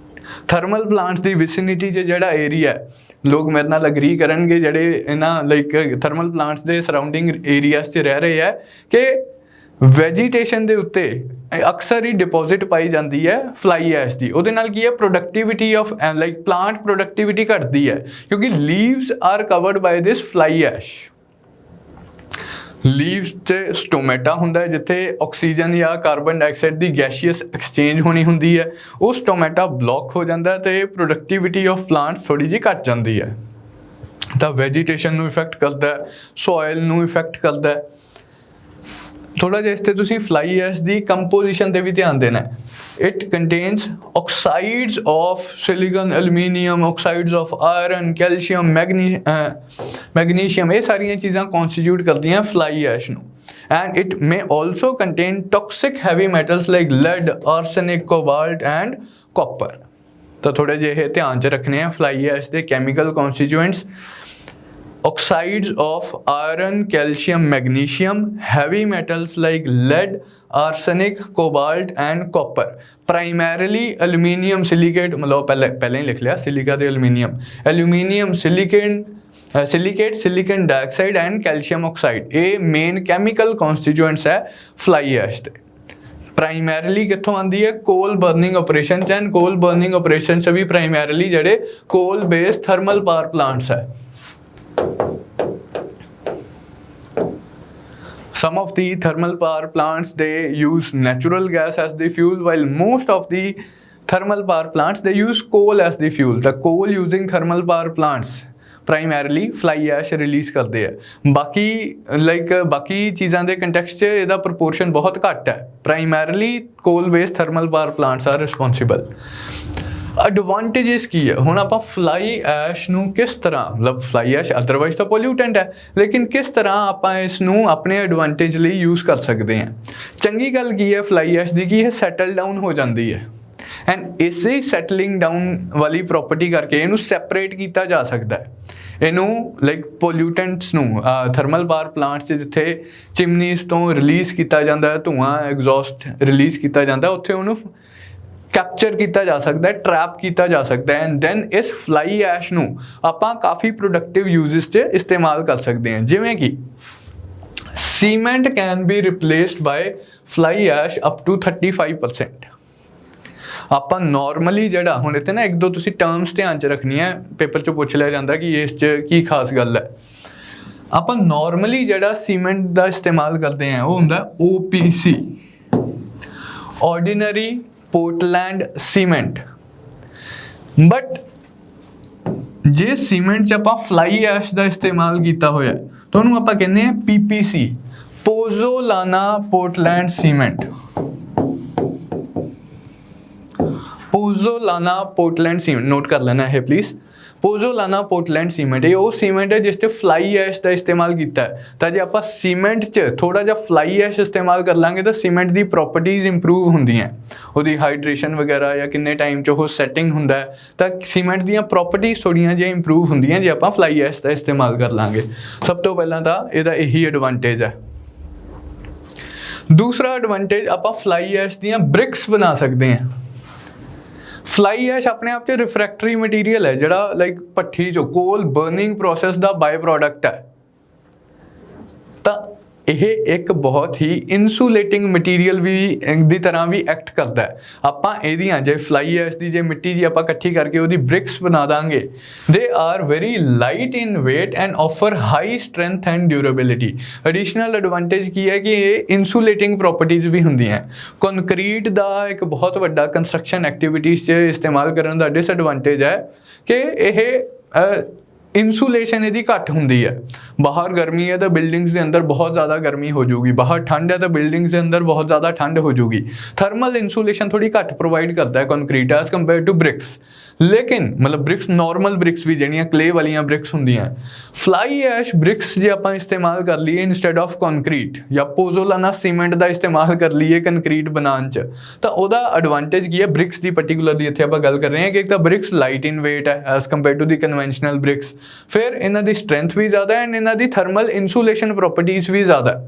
थर्मल प्लांट्स की विसिनिटी च जिहड़ा एरिया है ਲੋਕ ਮੇਰੇ ਨਾਲ ਅਗਰੀ ਕਰਨਗੇ ਜਿਹੜੇ ਇਹਨਾਂ ਲਾਈਕ ਥਰਮਲ ਪਲਾਂਟਸ ਦੇ ਸਰਾਊਂਡਿੰਗ ਏਰੀਆਜ਼ 'ਚ ਰਹਿ ਰਹੇ ਹੈ ਕਿ ਵੈਜੀਟੇਸ਼ਨ ਦੇ ਉੱਤੇ ਅਕਸਰ ਹੀ ਡਿਪੋਜ਼ਿਟ ਪਾਈ ਜਾਂਦੀ ਹੈ ਫਲਾਈ ਐਸ਼ ਦੀ। ਉਹਦੇ ਨਾਲ ਕੀ ਹੈ, productivity of like plant productivity ਘਟਦੀ ਹੈ ਕਿਉਂਕਿ ਲੀਵਸ ਆਰ ਕਵਰਡ ਬਾਈ ਦਿਸ ਫਲਾਈ ਐਸ਼। ਲੀਵਸ 'ਚ ਸਟੋਮੇਟਾ ਹੁੰਦਾ ਹੈ ਜਿੱਥੇ ਆਕਸੀਜਨ ਜਾਂ ਕਾਰਬਨ ਡਾਈਆਕਸਾਈਡ ਦੀ ਗੈਸ਼ੀਅਸ ਐਕਸਚੇਂਜ ਹੋਣੀ ਹੁੰਦੀ ਹੈ, ਉਹ ਸਟੋਮੇਟਾ ਬਲੌਕ ਹੋ ਜਾਂਦਾ ਤੇ ਪ੍ਰੋਡਕਟਿਵਿਟੀ ਆਫ ਪਲਾਂਟਸ ਥੋੜੀ ਜਿਹੀ ਘਟ ਜਾਂਦੀ ਹੈ। ਤਾਂ ਵੈਜੀਟੇਸ਼ਨ ਨੂੰ ਇਫੈਕਟ ਕਰਦਾ ਹੈ, ਸੋਇਲ ਨੂੰ ਇਫੈਕਟ ਕਰਦਾ ਹੈ। ਥੋੜਾ ਜਿਹਾ ਇਸ ਤੇ ਤੁਸੀਂ ਫਲਾਈ ਐਸ਼ ਦੀ ਕੰਪੋਜੀਸ਼ਨ ਤੇ ਵੀ ਧਿਆਨ ਦੇਣਾ ਹੈ। It contains oxides of silicon, aluminium, oxides of iron, calcium, magnesium, ਇਹ ਸਾਰੀਆਂ ਚੀਜ਼ਾਂ ਕੌਨਸਟੀਟਿਊਟ ਕਰਦੀਆਂ ਫਲਾਈ ਐਸ਼ ਨੂੰ। And it may also contain toxic heavy metals like lead, arsenic, cobalt and copper. ਤਾਂ ਥੋੜੇ ਜਿਹੇ ਧਿਆਨ 'ਚ ਰੱਖਣੇ ਆ ਫਲਾਈ ਐਸ਼ ਦੇ chemical ਕੌਨਸਟੀਟਿਊਐਂਟਸ: oxides of iron, calcium, magnesium, heavy metals like lead, arsenic, cobalt and copper, primarily aluminium silicate, मतलब पहले ही लिख लिया सिलिका ते aluminium silicate, silicon dioxide and calcium oxide, ये main chemical constituents है fly ash ਦੇ। ਪ੍ਰਾਈਮਰੀਲੀ ਕਿੱਥੋਂ ਆਉਂਦੀ ਹੈ, ਕੋਲ ਬਰਨਿੰਗ ਆਪਰੇਸ਼ਨ 'ਚ। ਐਂਡ ਕੋਲ ਬਰਨਿੰਗ ਆਪਰੇਸ਼ਨ 'ਚ ਵੀ ਪ੍ਰਾਈਮਰੀਲੀ ਜਿਹੜੇ ਕੋਲ ਬੇਸਡ ਥਰਮਲ ਪਾਵਰ ਪਲਾਂਟਸ ਹੈ। Some of the thermal power plants, they use natural gas as the fuel, while most of the thermal power plants, they use coal as the fuel. The coal using thermal power plants primarily fly ash release ਕਰਦੇ ਆ। ਬਾਕੀ ਚੀਜ਼ਾਂ ਦੇ context 'ਚ ਇਹਦਾ proportion ਬਹੁਤ ਘੱਟ ਹੈ। primarily coal based thermal power plants are responsible। Advantages ਕੀ ਹੈ, ਹੁਣ ਆਪਾਂ ਫਲਾਈ ਐਸ਼ ਨੂੰ ਕਿਸ ਤਰ੍ਹਾਂ, ਮਤਲਬ ਫਲਾਈ ਐਸ਼ ਅਦਰਵਾਈਜ਼ ਤਾਂ ਪੋਲਿਊਟੈਂਟ ਹੈ, ਲੇਕਿਨ ਕਿਸ ਤਰ੍ਹਾਂ ਆਪਾਂ ਇਸ ਨੂੰ ਆਪਣੇ ਐਡਵਾਂਟੇਜ ਲਈ ਯੂਜ਼ ਕਰ ਸਕਦੇ ਹਾਂ। ਚੰਗੀ ਗੱਲ ਕੀ ਹੈ ਫਲਾਈ ਐਸ਼ ਦੀ, ਕਿ ਇਹ ਸੈਟਲ ਡਾਊਨ ਹੋ ਜਾਂਦੀ ਹੈ। ਐਂਡ ਇਸੇ ਸੈਟਲਿੰਗ ਡਾਊਨ ਵਾਲੀ ਪ੍ਰੋਪਰਟੀ ਕਰਕੇ ਇਹਨੂੰ ਸੈਪਰੇਟ ਕੀਤਾ ਜਾ ਸਕਦਾ ਹੈ। ਇਹਨੂੰ ਲਾਈਕ ਪੋਲਿਊਟੈਂਟਸ ਨੂੰ ਥਰਮਲ ਪਾਵਰ ਪਲਾਂਟਸ 'ਚ ਜਿੱਥੇ ਚਿਮਨੀਜ਼ ਤੋਂ ਰਿਲੀਜ਼ ਕੀਤਾ ਜਾਂਦਾ ਹੈ ਧੂੰਆਂ, ਐਗਜ਼ੌਸਟ ਰਿਲੀਜ਼ ਕੀਤਾ ਜਾਂਦਾ, ਉੱਥੇ ਉਹਨੂੰ ਕੈਪਚਰ ਕੀਤਾ ਜਾ ਸਕਦਾ ਹੈ, ਟਰੈਪ ਕੀਤਾ ਜਾ ਸਕਦਾ ਹੈ। ਐਂਡ ਦੈਨ ਇਸ ਫਲਾਈ ਐਸ਼ ਨੂੰ ਆਪਾਂ ਕਾਫੀ ਪ੍ਰੋਡਕਟਿਵ ਯੂਜ਼ਸ 'ਚ ਇਸਤੇਮਾਲ ਕਰ ਸਕਦੇ ਹਾਂ, ਜਿਵੇਂ ਕਿ cement can be replaced by fly ash up to 35%। ਆਪਾਂ ਨਾਰਮਲੀ ਜਿਹੜਾ ਹੁਣ ਇੱਥੇ ਨਾ ਇੱਕ ਦੋ ਤੁਸੀਂ ਟਰਮਸ ਧਿਆਨ 'ਚ ਰੱਖਣੀ ਹੈ, ਪੇਪਰ 'ਚੋਂ ਪੁੱਛ ਲਿਆ ਜਾਂਦਾ ਕਿ ਇਸ 'ਚ ਕੀ ਖਾਸ ਗੱਲ ਹੈ। ਆਪਾਂ ਨਾਰਮਲੀ ਜਿਹੜਾ ਸੀਮੈਂਟ ਦਾ ਇਸਤੇਮਾਲ ਕਰਦੇ ਹਾਂ ਉਹ ਹੁੰਦਾ OPC, ordinary Portland cement. But J cement 'ਚ ਆਪਾਂ ਫਲਾਈ ਐਸ਼ ਦਾ ਇਸਤੇਮਾਲ ਕੀਤਾ ਹੋਇਆ ਤਾਂ ਉਹਨੂੰ ਆਪਾਂ ਕਹਿੰਦੇ ਆ PPC, pozzolana Portland cement. Pozzolana Portland cement note ਕਰ ਲੈਣਾ ਹੈ ਪਲੀਜ਼। ਪੋਜ਼ੋਲਾਨਾ ਪੋਰਟਲੈਂਡ ਸੀਮੈਂਟ ਇਹ ਉਹ ਸੀਮੈਂਟ ਹੈ ਜਿਸ 'ਤੇ ਫਲਾਈ ਐਸ਼ ਦਾ ਇਸਤੇਮਾਲ ਕੀਤਾ ਹੈ। ਤਾਂ ਜੇ ਆਪਾਂ ਸੀਮੈਂਟ 'ਚ ਥੋੜ੍ਹਾ ਜਿਹਾ ਫਲਾਈ ਐਸ਼ ਇਸਤੇਮਾਲ ਕਰ ਲਾਂਗੇ ਤਾਂ ਸੀਮੈਂਟ ਦੀ ਪ੍ਰੋਪਰਟੀਜ਼ ਇੰਪਰੂਵ ਹੁੰਦੀਆਂ, ਉਹਦੀ ਹਾਈਡਰੇਸ਼ਨ ਵਗੈਰਾ ਜਾਂ ਕਿੰਨੇ ਟਾਈਮ 'ਚ ਉਹ ਸੈਟਿੰਗ ਹੁੰਦਾ ਹੈ, ਤਾਂ ਸੀਮੈਂਟ ਦੀਆਂ ਪ੍ਰੋਪਰਟੀਜ਼ ਥੋੜ੍ਹੀਆਂ ਜਿਹੀਆਂ ਇੰਪਰੂਵ ਹੁੰਦੀਆਂ ਜੇ ਆਪਾਂ ਫਲਾਈ ਐਸ਼ ਦਾ ਇਸਤੇਮਾਲ ਕਰ ਲਾਂਗੇ। ਸਭ ਤੋਂ ਪਹਿਲਾਂ ਤਾਂ ਇਹਦਾ ਇਹੀ ਐਡਵਾਂਟੇਜ ਹੈ। ਦੂਸਰਾ ਐਡਵਾਂਟੇਜ, ਆਪਾਂ ਫਲਾਈ ਐਸ਼ ਦੀਆਂ ਬ੍ਰਿਕਸ ਬਣਾ ਸਕਦੇ ਹਾਂ। ਫਲਾਈ ਐਸ਼ ਆਪਣੇ ਆਪ 'ਚ ਰਿਫਰੈਕਟਰੀ ਮਟੀਰੀਅਲ ਹੈ ਜਿਹੜਾ ਲਾਈਕ ਭੱਠੀ 'ਚੋਂ ਕੋਲ ਬਰਨਿੰਗ ਪ੍ਰੋਸੈਸ ਦਾ ਬਾਈ ਪ੍ਰੋਡਕਟ ਹੈ। ਤਾਂ ਇਹ ਇੱਕ ਬਹੁਤ ਹੀ ਇਨਸੂਲੇਟਿੰਗ ਮਟੀਰੀਅਲ ਵੀ ਦੀ ਤਰ੍ਹਾਂ ਵੀ ਐਕਟ ਕਰਦਾ ਹੈ। ਆਪਾਂ ਇਹਦੀਆਂ ਜੇ ਫਲਾਈ ਐਸ਼ ਦੀ ਜੇ ਮਿੱਟੀ ਜੀ ਆਪਾਂ ਇਕੱਠੀ ਕਰਕੇ ਉਹਦੀ ਬ੍ਰਿਕਸ ਬਣਾ ਦਾਂਗੇ, they are very light in weight and offer high strength and durability. Additional advantage ਕੀ ਹੈ ਕਿ ਇਹ ਇਨਸੂਲੇਟਿੰਗ ਪ੍ਰੋਪਰਟੀਜ਼ ਵੀ ਹੁੰਦੀਆਂ। ਕੰਕਰੀਟ ਦਾ ਇੱਕ ਬਹੁਤ ਵੱਡਾ ਕੰਸਟਰਕਸ਼ਨ ਐਕਟੀਵਿਟੀਜ਼ 'ਚ ਇਸਤੇਮਾਲ ਕਰਨ ਦਾ ਡਿਸਐਡਵਾਂਟੇਜ ਹੈ ਕਿ ਇਹ इंसुलेशन ਇਹਦੀ ਘੱਟ ਹੁੰਦੀ ਹੈ। ਬਾਹਰ ਗਰਮੀ ਹੈ ਤਾਂ ਬਿਲਡਿੰਗਸ ਦੇ ਅੰਦਰ ਬਹੁਤ ਜ਼ਿਆਦਾ ਗਰਮੀ ਹੋ ਜਾਊਗੀ, ਬਾਹਰ ਠੰਡ ਹੈ ਤਾਂ ਬਿਲਡਿੰਗਸ ਦੇ ਅੰਦਰ ਬਹੁਤ ਜ਼ਿਆਦਾ ਠੰਡ ਹੋ ਜਾਊਗੀ। ਥਰਮਲ ਇੰਸੂਲੇਸ਼ਨ ਥੋੜੀ ਘੱਟ ਪ੍ਰੋਵਾਈਡ ਕਰਦਾ ਹੈ concrete as compare to bricks. ਲੇਕਿਨ ਮਤਲਬ ਬ੍ਰਿਕਸ ਨਾਰਮਲ ਬ੍ਰਿਕਸ ਵੀ ਜਿਹੜੀਆਂ ਕਲੇ ਵਾਲੀਆਂ ਬ੍ਰਿਕਸ ਹੁੰਦੀਆਂ, ਫਲਾਈ ਐਸ਼ ਬ੍ਰਿਕਸ ਜੇ ਆਪਾਂ ਇਸਤੇਮਾਲ ਕਰ ਲਈਏ ਇਨਸਟੈਡ ਆਫ ਕੰਕਰੀਟ ਜਾਂ ਪੋਜ਼ੋਲਾਨਾ ਸੀਮੈਂਟ ਦਾ ਇਸਤੇਮਾਲ ਕਰ ਲਈਏ ਕੰਕਰੀਟ ਬਣਾਉਣ 'ਚ, ਤਾਂ ਉਹਦਾ ਐਡਵਾਂਟੇਜ ਕੀ ਹੈ ਬ੍ਰਿਕਸ ਦੀ ਪਰਟੀਕੂਲਰਲੀ ਇੱਥੇ ਆਪਾਂ ਗੱਲ ਕਰ ਰਹੇ ਹਾਂ ਕਿ ਇੱਕ ਤਾਂ ਬ੍ਰਿਕਸ ਲਾਈਟ ਇਨ ਵੇਟ ਹੈ as compare to the conventional BRICS, ਫਿਰ ਇਹਨਾਂ ਦੀ ਸਟਰੈਂਥ ਵੀ ਜ਼ਿਆਦਾ ਐਂਡ ਇਹਨਾਂ ਦੀ ਥਰਮਲ ਇਨਸੂਲੇਸ਼ਨ ਪ੍ਰੋਪਰਟੀਜ਼ ਵੀ ਜ਼ਿਆਦਾ।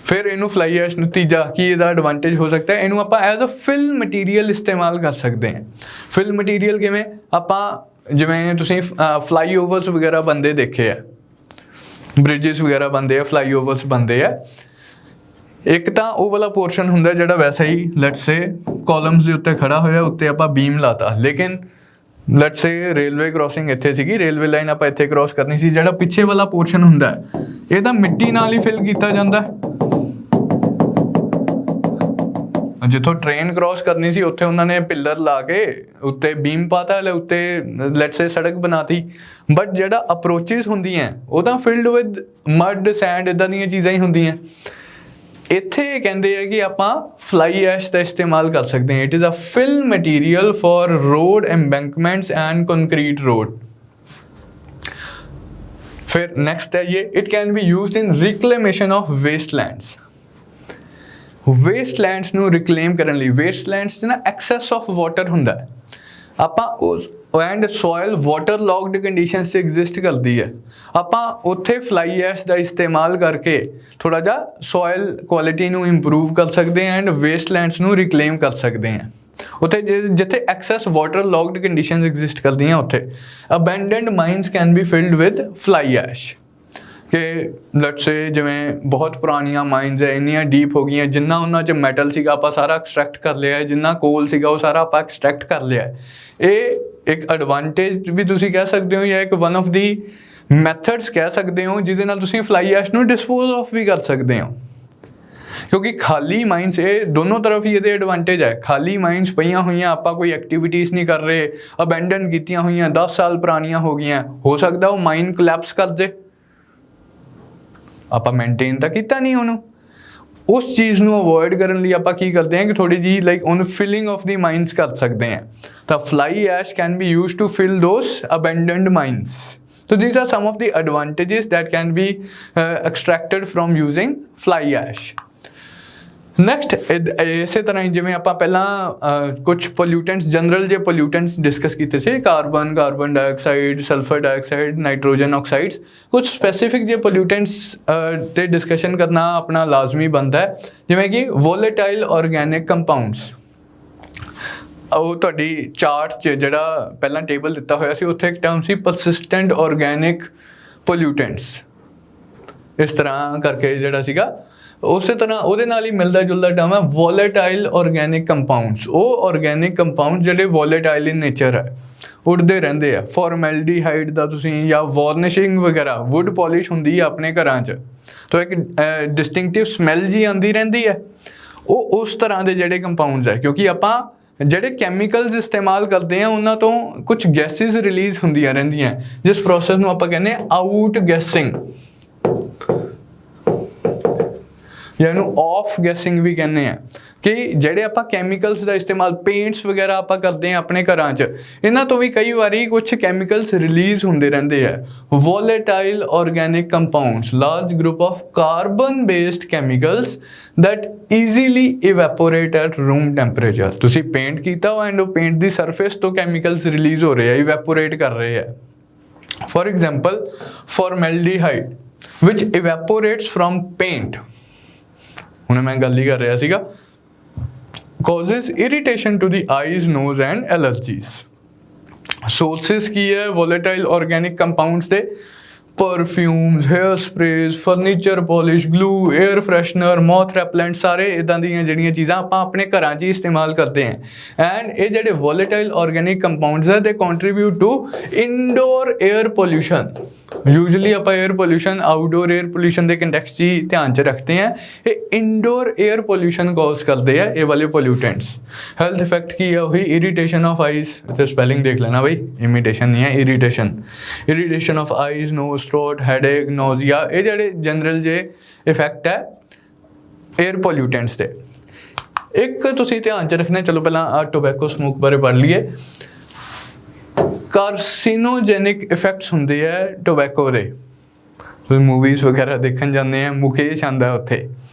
ਫਿਰ ਇਹਨੂੰ ਫਲਾਈ ਐਸ਼ ਨੂੰ ਤੀਜਾ ਕੀ ਇਹਦਾ ਐਡਵਾਂਟੇਜ ਹੋ ਸਕਦਾ ਹੈ, ਇਹਨੂੰ ਆਪਾਂ ਐਜ਼ ਅ ਫਿਲ ਮਟੀਰੀਅਲ ਇਸਤੇਮਾਲ ਕਰ ਸਕਦੇ ਹਾਂ। ਫਿਲ ਮਟੀਰੀਅਲ ਕਿਵੇਂ, ਆਪਾਂ ਜਿਵੇਂ ਤੁਸੀਂ ਫਲਾਈਓਵਰਸ ਵਗੈਰਾ ਬੰਦੇ ਦੇਖੇ ਆ, ਬ੍ਰਿਜਿਸ ਵਗੈਰਾ ਬੰਦੇ ਆ, ਫਲਾਈਓਵਰਸ ਬੰਦੇ ਆ, ਇੱਕ ਤਾਂ ਉਹ ਵਾਲਾ ਪੋਰਸ਼ਨ ਹੁੰਦਾ ਜਿਹੜਾ ਵੈਸੇ ਹੀ ਲੈਟਸ ਸੇ ਕਾਲਮਸ ਦੇ ਉੱਤੇ ਖੜਾ ਹੋਇਆ, ਉੱਤੇ ਆਪਾਂ ਬੀਮ ਲਾਤਾ, ਲੇਕਿਨ ਲੈਟਸ ਸੇ ਰੇਲਵੇ ਕ੍ਰੋਸਿੰਗ ਇੱਥੇ ਸੀਗੀ, ਰੇਲਵੇ ਲਾਈਨ ਆਪਾਂ ਇੱਥੇ ਕ੍ਰੋਸ ਕਰਨੀ ਸੀ, ਜਿਹੜਾ ਪਿੱਛੇ ਵਾਲਾ ਪੋਰਸ਼ਨ ਹੁੰਦਾ ਇਹ ਤਾਂ ਮਿੱਟੀ ਨਾਲ ਹੀ ਫਿਲ ਕੀਤਾ ਜਾਂਦਾ। ਜਿੱਥੋਂ ਟ੍ਰੇਨ ਕ੍ਰੋਸ ਕਰਨੀ ਸੀ ਉੱਥੇ ਉਹਨਾਂ ਨੇ ਪਿੱਲਰ ਲਾ ਕੇ ਉੱਤੇ ਬੀਮ ਪਾਤਾ, ਉੱਤੇ ਲੈਟਸ ਸੇ ਸੜਕ ਬਣਾਤੀ, ਬਟ ਜਿਹੜਾ ਅਪਰੋਚਿਸ ਹੁੰਦੀਆਂ ਉਹ ਤਾਂ ਫਿਲਡ ਵਿਦ ਮਡ, ਸੈਂਡ, ਇੱਦਾਂ ਦੀਆਂ ਚੀਜ਼ਾਂ ਹੀ ਹੁੰਦੀਆਂ। ਇੱਥੇ ਕਹਿੰਦੇ ਆ ਕਿ ਆਪਾਂ ਫਲਾਈ ਐਸ਼ ਦਾ ਇਸਤੇਮਾਲ ਕਰ ਸਕਦੇ ਹਾਂ। It is a fill material for road embankments and concrete road. फिर नेक्स्ट है ये, it can be used in reclamation of wastelands. Wastelands ਨੂੰ ਰਿਕਲੇਮ ਕਰਨ ਲਈ, वेस्टलैंड्स 'ਚ ਨਾ ਐਕਸੈਸ ਆਫ ਵਾਟਰ ਹੁੰਦਾ, ਆਪਾਂ ਉਸ and soil water locked conditions 'ਚ ਐਗਜ਼ਿਸਟ ਕਰਦੀ ਹੈ, ਆਪਾਂ ਉੱਥੇ ਫਲਾਈ ਐਸ਼ ਦਾ ਇਸਤੇਮਾਲ ਕਰਕੇ ਥੋੜ੍ਹਾ ਜਿਹਾ ਸੋਇਲ ਕੁਆਲਿਟੀ ਨੂੰ ਇੰਪਰੂਵ ਕਰ ਸਕਦੇ ਹਾਂ ਐਂਡ ਵੇਸਟਲੈਂਡਸ ਨੂੰ ਰਿਕਲੇਮ ਕਰ ਸਕਦੇ ਹਾਂ। ਉੱਥੇ ਜਿੱਥੇ excess waterlogged conditions exist ਕਰਦੀਆਂ ਉੱਥੇ abandoned mines can be filled with fly ash. ਕਿ ਲੈਟਸ ਸੇ ਜਿਵੇਂ ਬਹੁਤ ਪੁਰਾਣੀਆਂ ਮਾਈਨਸ ਹੈ, ਇੰਨੀਆਂ ਡੀਪ ਹੋ ਗਈਆਂ, ਜਿੰਨਾ ਉਹਨਾਂ 'ਚ ਮੈਟਲ ਸੀਗਾ ਆਪਾਂ ਸਾਰਾ ਐਕਸਟਰੈਕਟ ਕਰ ਲਿਆ, ਜਿੰਨਾ ਕੋਲ ਸੀਗਾ ਉਹ ਸਾਰਾ ਆਪਾਂ ਐਕਸਟਰੈਕਟ ਕਰ ਲਿਆ। ਇਹ ਇੱਕ ਐਡਵਾਂਟੇਜ ਵੀ ਤੁਸੀਂ ਕਹਿ ਸਕਦੇ ਹੋ, ਜਾਂ ਇੱਕ ਵਨ ਆਫ ਦੀ ਮੈਥਡਸ ਕਹਿ ਸਕਦੇ ਹੋ ਜਿਹਦੇ ਨਾਲ ਤੁਸੀਂ ਫਲਾਈ ਐਸ਼ ਨੂੰ ਡਿਸਪੋਜ਼ ਆਫ ਵੀ ਕਰ ਸਕਦੇ ਹੋ। ਕਿਉਂਕਿ ਖਾਲੀ ਮਾਈਨਸ, ਇਹ ਦੋਨੋਂ ਤਰਫ ਹੀ ਇਹਦੇ ਐਡਵਾਂਟੇਜ ਹੈ। ਖਾਲੀ ਮਾਈਨਸ ਪਈਆਂ ਹੋਈਆਂ, ਆਪਾਂ ਕੋਈ ਐਕਟੀਵਿਟੀਜ਼ ਨਹੀਂ ਕਰ ਰਹੇ, ਅਬੈਂਡਨ ਕੀਤੀਆਂ ਹੋਈਆਂ, 10 ਸਾਲ ਪੁਰਾਣੀਆਂ ਹੋ ਗਈਆਂ, ਹੋ ਸਕਦਾ ਉਹ ਮਾਈਨ ਕੋਲੈਪਸ ਕਰ ਜੇ, ਆਪਾਂ ਮੇਨਟੇਨ ਤਾਂ ਕੀਤਾ ਨਹੀਂ ਉਹਨੂੰ। ਉਸ ਚੀਜ਼ ਨੂੰ ਅਵੋਇਡ ਕਰਨ ਲਈ ਆਪਾਂ ਕੀ ਕਰਦੇ ਹਾਂ ਕਿ ਥੋੜੀ ਜਿਹੀ ਲਾਈਕ ਉਹਨੂੰ ਫਿਲਿੰਗ ਆਫ ਦੀ ਮਾਈਨਸ ਕਰ ਸਕਦੇ ਹਾਂ। ਤਾਂ fly ash can be used to fill those abandoned mines. So these are some of the advantages that can be extracted from using fly ash. Next, ਇਸੇ ਤਰ੍ਹਾਂ ਹੀ ਜਿਵੇਂ ਆਪਾਂ ਪਹਿਲਾਂ ਕੁਝ ਪੋਲਿਊਟੈਂਟਸ, ਜਨਰਲ ਜੇ ਪੋਲਿਊਟੈਂਟਸ ਡਿਸਕਸ ਕੀਤੇ ਸੀ, carbon dioxide, sulphur dioxide, nitrogen oxides, ਕੁਝ ਸਪੈਸੀਫਿਕ ਜੇ ਪੋਲਿਊਟੈਂਟਸ 'ਤੇ ਡਿਸਕਸ਼ਨ ਕਰਨਾ ਆਪਣਾ ਲਾਜ਼ਮੀ ਬਣਦਾ ਹੈ, ਜਿਵੇਂ ਕਿ ਵੋਲੇਟਾਈਲ ਆਰਗੈਨਿਕ ਕੰਪਾਊਂਡਸ। ਉਹ ਤੁਹਾਡੀ ਚਾਰਟ 'ਚ ਜਿਹੜਾ ਪਹਿਲਾਂ ਟੇਬਲ ਦਿੱਤਾ ਹੋਇਆ ਸੀ ਉੱਥੇ ਇੱਕ ਟਰਮ ਸੀ ਪਰਸਿਸਟੈਂਟ ਆਰਗੈਨਿਕ ਪੋਲਿਊਟੈਂਟਸ, ਇਸ ਤਰ੍ਹਾਂ ਕਰਕੇ ਜਿਹੜਾ ਸੀਗਾ, ਉਸੇ ਤਰ੍ਹਾਂ ਉਹਦੇ ਨਾਲ ਹੀ ਮਿਲਦਾ ਜੁਲਦਾ ਟਰਮ ਹੈ ਵੋਲੇਟਾਈਲ ਆਰਗੈਨਿਕ ਕੰਪਾਊਂਡਸ। ਉਹ ਆਰਗੈਨਿਕ ਕੰਪਾਊਂਡ ਜਿਹੜੇ ਵੋਲੇਟਾਈਲ ਇਨ ਨੇਚਰ ਹੈ, ਉੱਡਦੇ ਰਹਿੰਦੇ ਆ। ਫਾਰਮੈਲਡੀਹਾਈਡ ਦਾ ਤੁਸੀਂ ਜਾਂ ਵਾਰਨਿਸ਼ਿੰਗ ਵਗੈਰਾ, ਵੁੱਡ ਪੋਲਿਸ਼ ਹੁੰਦੀ ਹੈ ਆਪਣੇ ਘਰਾਂ 'ਚ, ਤਾਂ ਇੱਕ ਡਿਸਟਿੰਕਟਿਵ ਸਮੈਲ ਜੀ ਆਉਂਦੀ ਰਹਿੰਦੀ ਹੈ। ਉਹ ਉਸ ਤਰ੍ਹਾਂ ਦੇ ਜਿਹੜੇ ਕੰਪਾਊਂਡਸ ਹੈ, ਕਿਉਂਕਿ ਆਪਾਂ ਜਿਹੜੇ ਕੈਮੀਕਲਸ ਇਸਤੇਮਾਲ ਕਰਦੇ ਆ ਉਹਨਾਂ ਤੋਂ ਕੁਝ ਗੈਸਿਸ ਰਿਲੀਜ਼ ਹੁੰਦੀਆਂ ਰਹਿੰਦੀਆਂ, ਜਿਸ ਪ੍ਰੋਸੈਸ ਨੂੰ ਆਪਾਂ ਕਹਿੰਦੇ ਹਾਂ ਆਊਟ ਗੈਸਿੰਗ, ਜਾਂ ਇਹਨੂੰ ਆਫ ਗੈਸਿੰਗ ਵੀ ਕਹਿੰਦੇ ਆ। ਕਿ ਜਿਹੜੇ ਆਪਾਂ ਕੈਮੀਕਲਸ ਦਾ ਇਸਤੇਮਾਲ, ਪੇਂਟਸ ਵਗੈਰਾ ਆਪਾਂ ਕਰਦੇ ਹਾਂ ਆਪਣੇ ਘਰਾਂ 'ਚ, ਇਹਨਾਂ ਤੋਂ ਵੀ ਕਈ ਵਾਰੀ ਕੁਝ ਕੈਮੀਕਲਸ ਰਿਲੀਜ਼ ਹੁੰਦੇ ਰਹਿੰਦੇ ਆ। Volatile organic compounds, large group of carbon based chemicals that easily evaporate at room temperature। ਤੁਸੀਂ ਪੇਂਟ ਕੀਤਾ ਹੋ ਐਂਡ ਉਹ ਪੇਂਟ ਦੀ ਸਰਫੇਸ ਤੋਂ ਕੈਮੀਕਲਸ ਰਿਲੀਜ਼ ਹੋ ਰਹੇ ਆ, ਇਵੈਪੋਰੇਟ ਕਰ ਰਹੇ ਆ। For example formaldehyde which evaporates from paint, ਹੁਣ ਮੈਂ ਗੱਲ ਹੀ ਕਰ ਰਿਹਾ ਸੀਗਾ, causes irritation to the eyes, nose and allergies। sources ਕੀ ਹੈ volatile organic compounds ਦੇ? Perfumes, hair sprays, furniture polish, glue, air freshener, moth repellent, सारे इदां ਦੀਆਂ ਜਿਹੜੀਆਂ ਚੀਜ਼ਾਂ ਆਪਾਂ ਆਪਣੇ ਘਰਾਂ 'ਚ ਹੀ ਇਸਤੇਮਾਲ ਕਰਦੇ ਹਾਂ। ਐਂਡ ਇਹ ਜਿਹੜੇ ਵੋਲੇਟਾਈਲ ਆਰਗੈਨਿਕ ਕੰਪਾਊਂਡਸ ਹੈ, they contribute to indoor air pollution. Usually ਆਪਾਂ air pollution outdoor air pollution ਦੇ ਕੰਟੈਕਸਟ 'ਚ ਹੀ ਧਿਆਨ 'ਚ ਰੱਖਦੇ ਹਾਂ। ਇਹ ਇਨਡੋਰ 에ਅਰ ਪੋਲਿਊਸ਼ਨ ਕਾਜ਼ ਕਰਦੇ ਆ ਇਹ ਵਾਲੇ ਪੋਲਿਊਟੈਂਟਸ। ਹੈਲਥ ਇਫੈਕਟ ਕੀ ਹੈ? ਉਹੀ ਇਰੀਟੇਸ਼ਨ ਆਫ ਆਈਜ਼, ਇੱਥੇ ਸਪੈਲਿੰਗ ਦੇਖ ਲੈਣਾ ਬਈ, ਇਮੀਟੇਸ਼ਨ ਨਹੀਂ ਹੈ, irritation of eyes, nose, throat, headache, nausea, ਇਹ ਜਿਹੜੇ ਜਨਰਲ ਜੇ ਇਫੈਕਟ ਹੈ 에ਅਰ ਪੋਲਿਊਟੈਂਟਸ ਦੇ। ਇੱਕ ਤੁਸੀਂ ਧਿਆਨ 'ਚ ਰੱਖਣਾ, ਚਲੋ ਪਹਿਲਾਂ ਟੋਬੈਕੋ ਸਮੋਕ ਬਾਰੇ ਪੜ੍ਹ ਲਈਏ। ਕਾਰਸੀਨੋਜੈਨਿਕ ਇਫੈਕਟਸ ਹੁੰਦੇ ਆ ਟੋਬੈਕੋ ਦੇ। ਤੁਸੀਂ ਮੂਵੀਜ਼ ਵਗੈਰਾ ਦੇਖਣ ਜਾਂਦੇ ਆ, ਮੁਕੇਸ਼ ਆਉਂਦਾ ਉੱਥੇ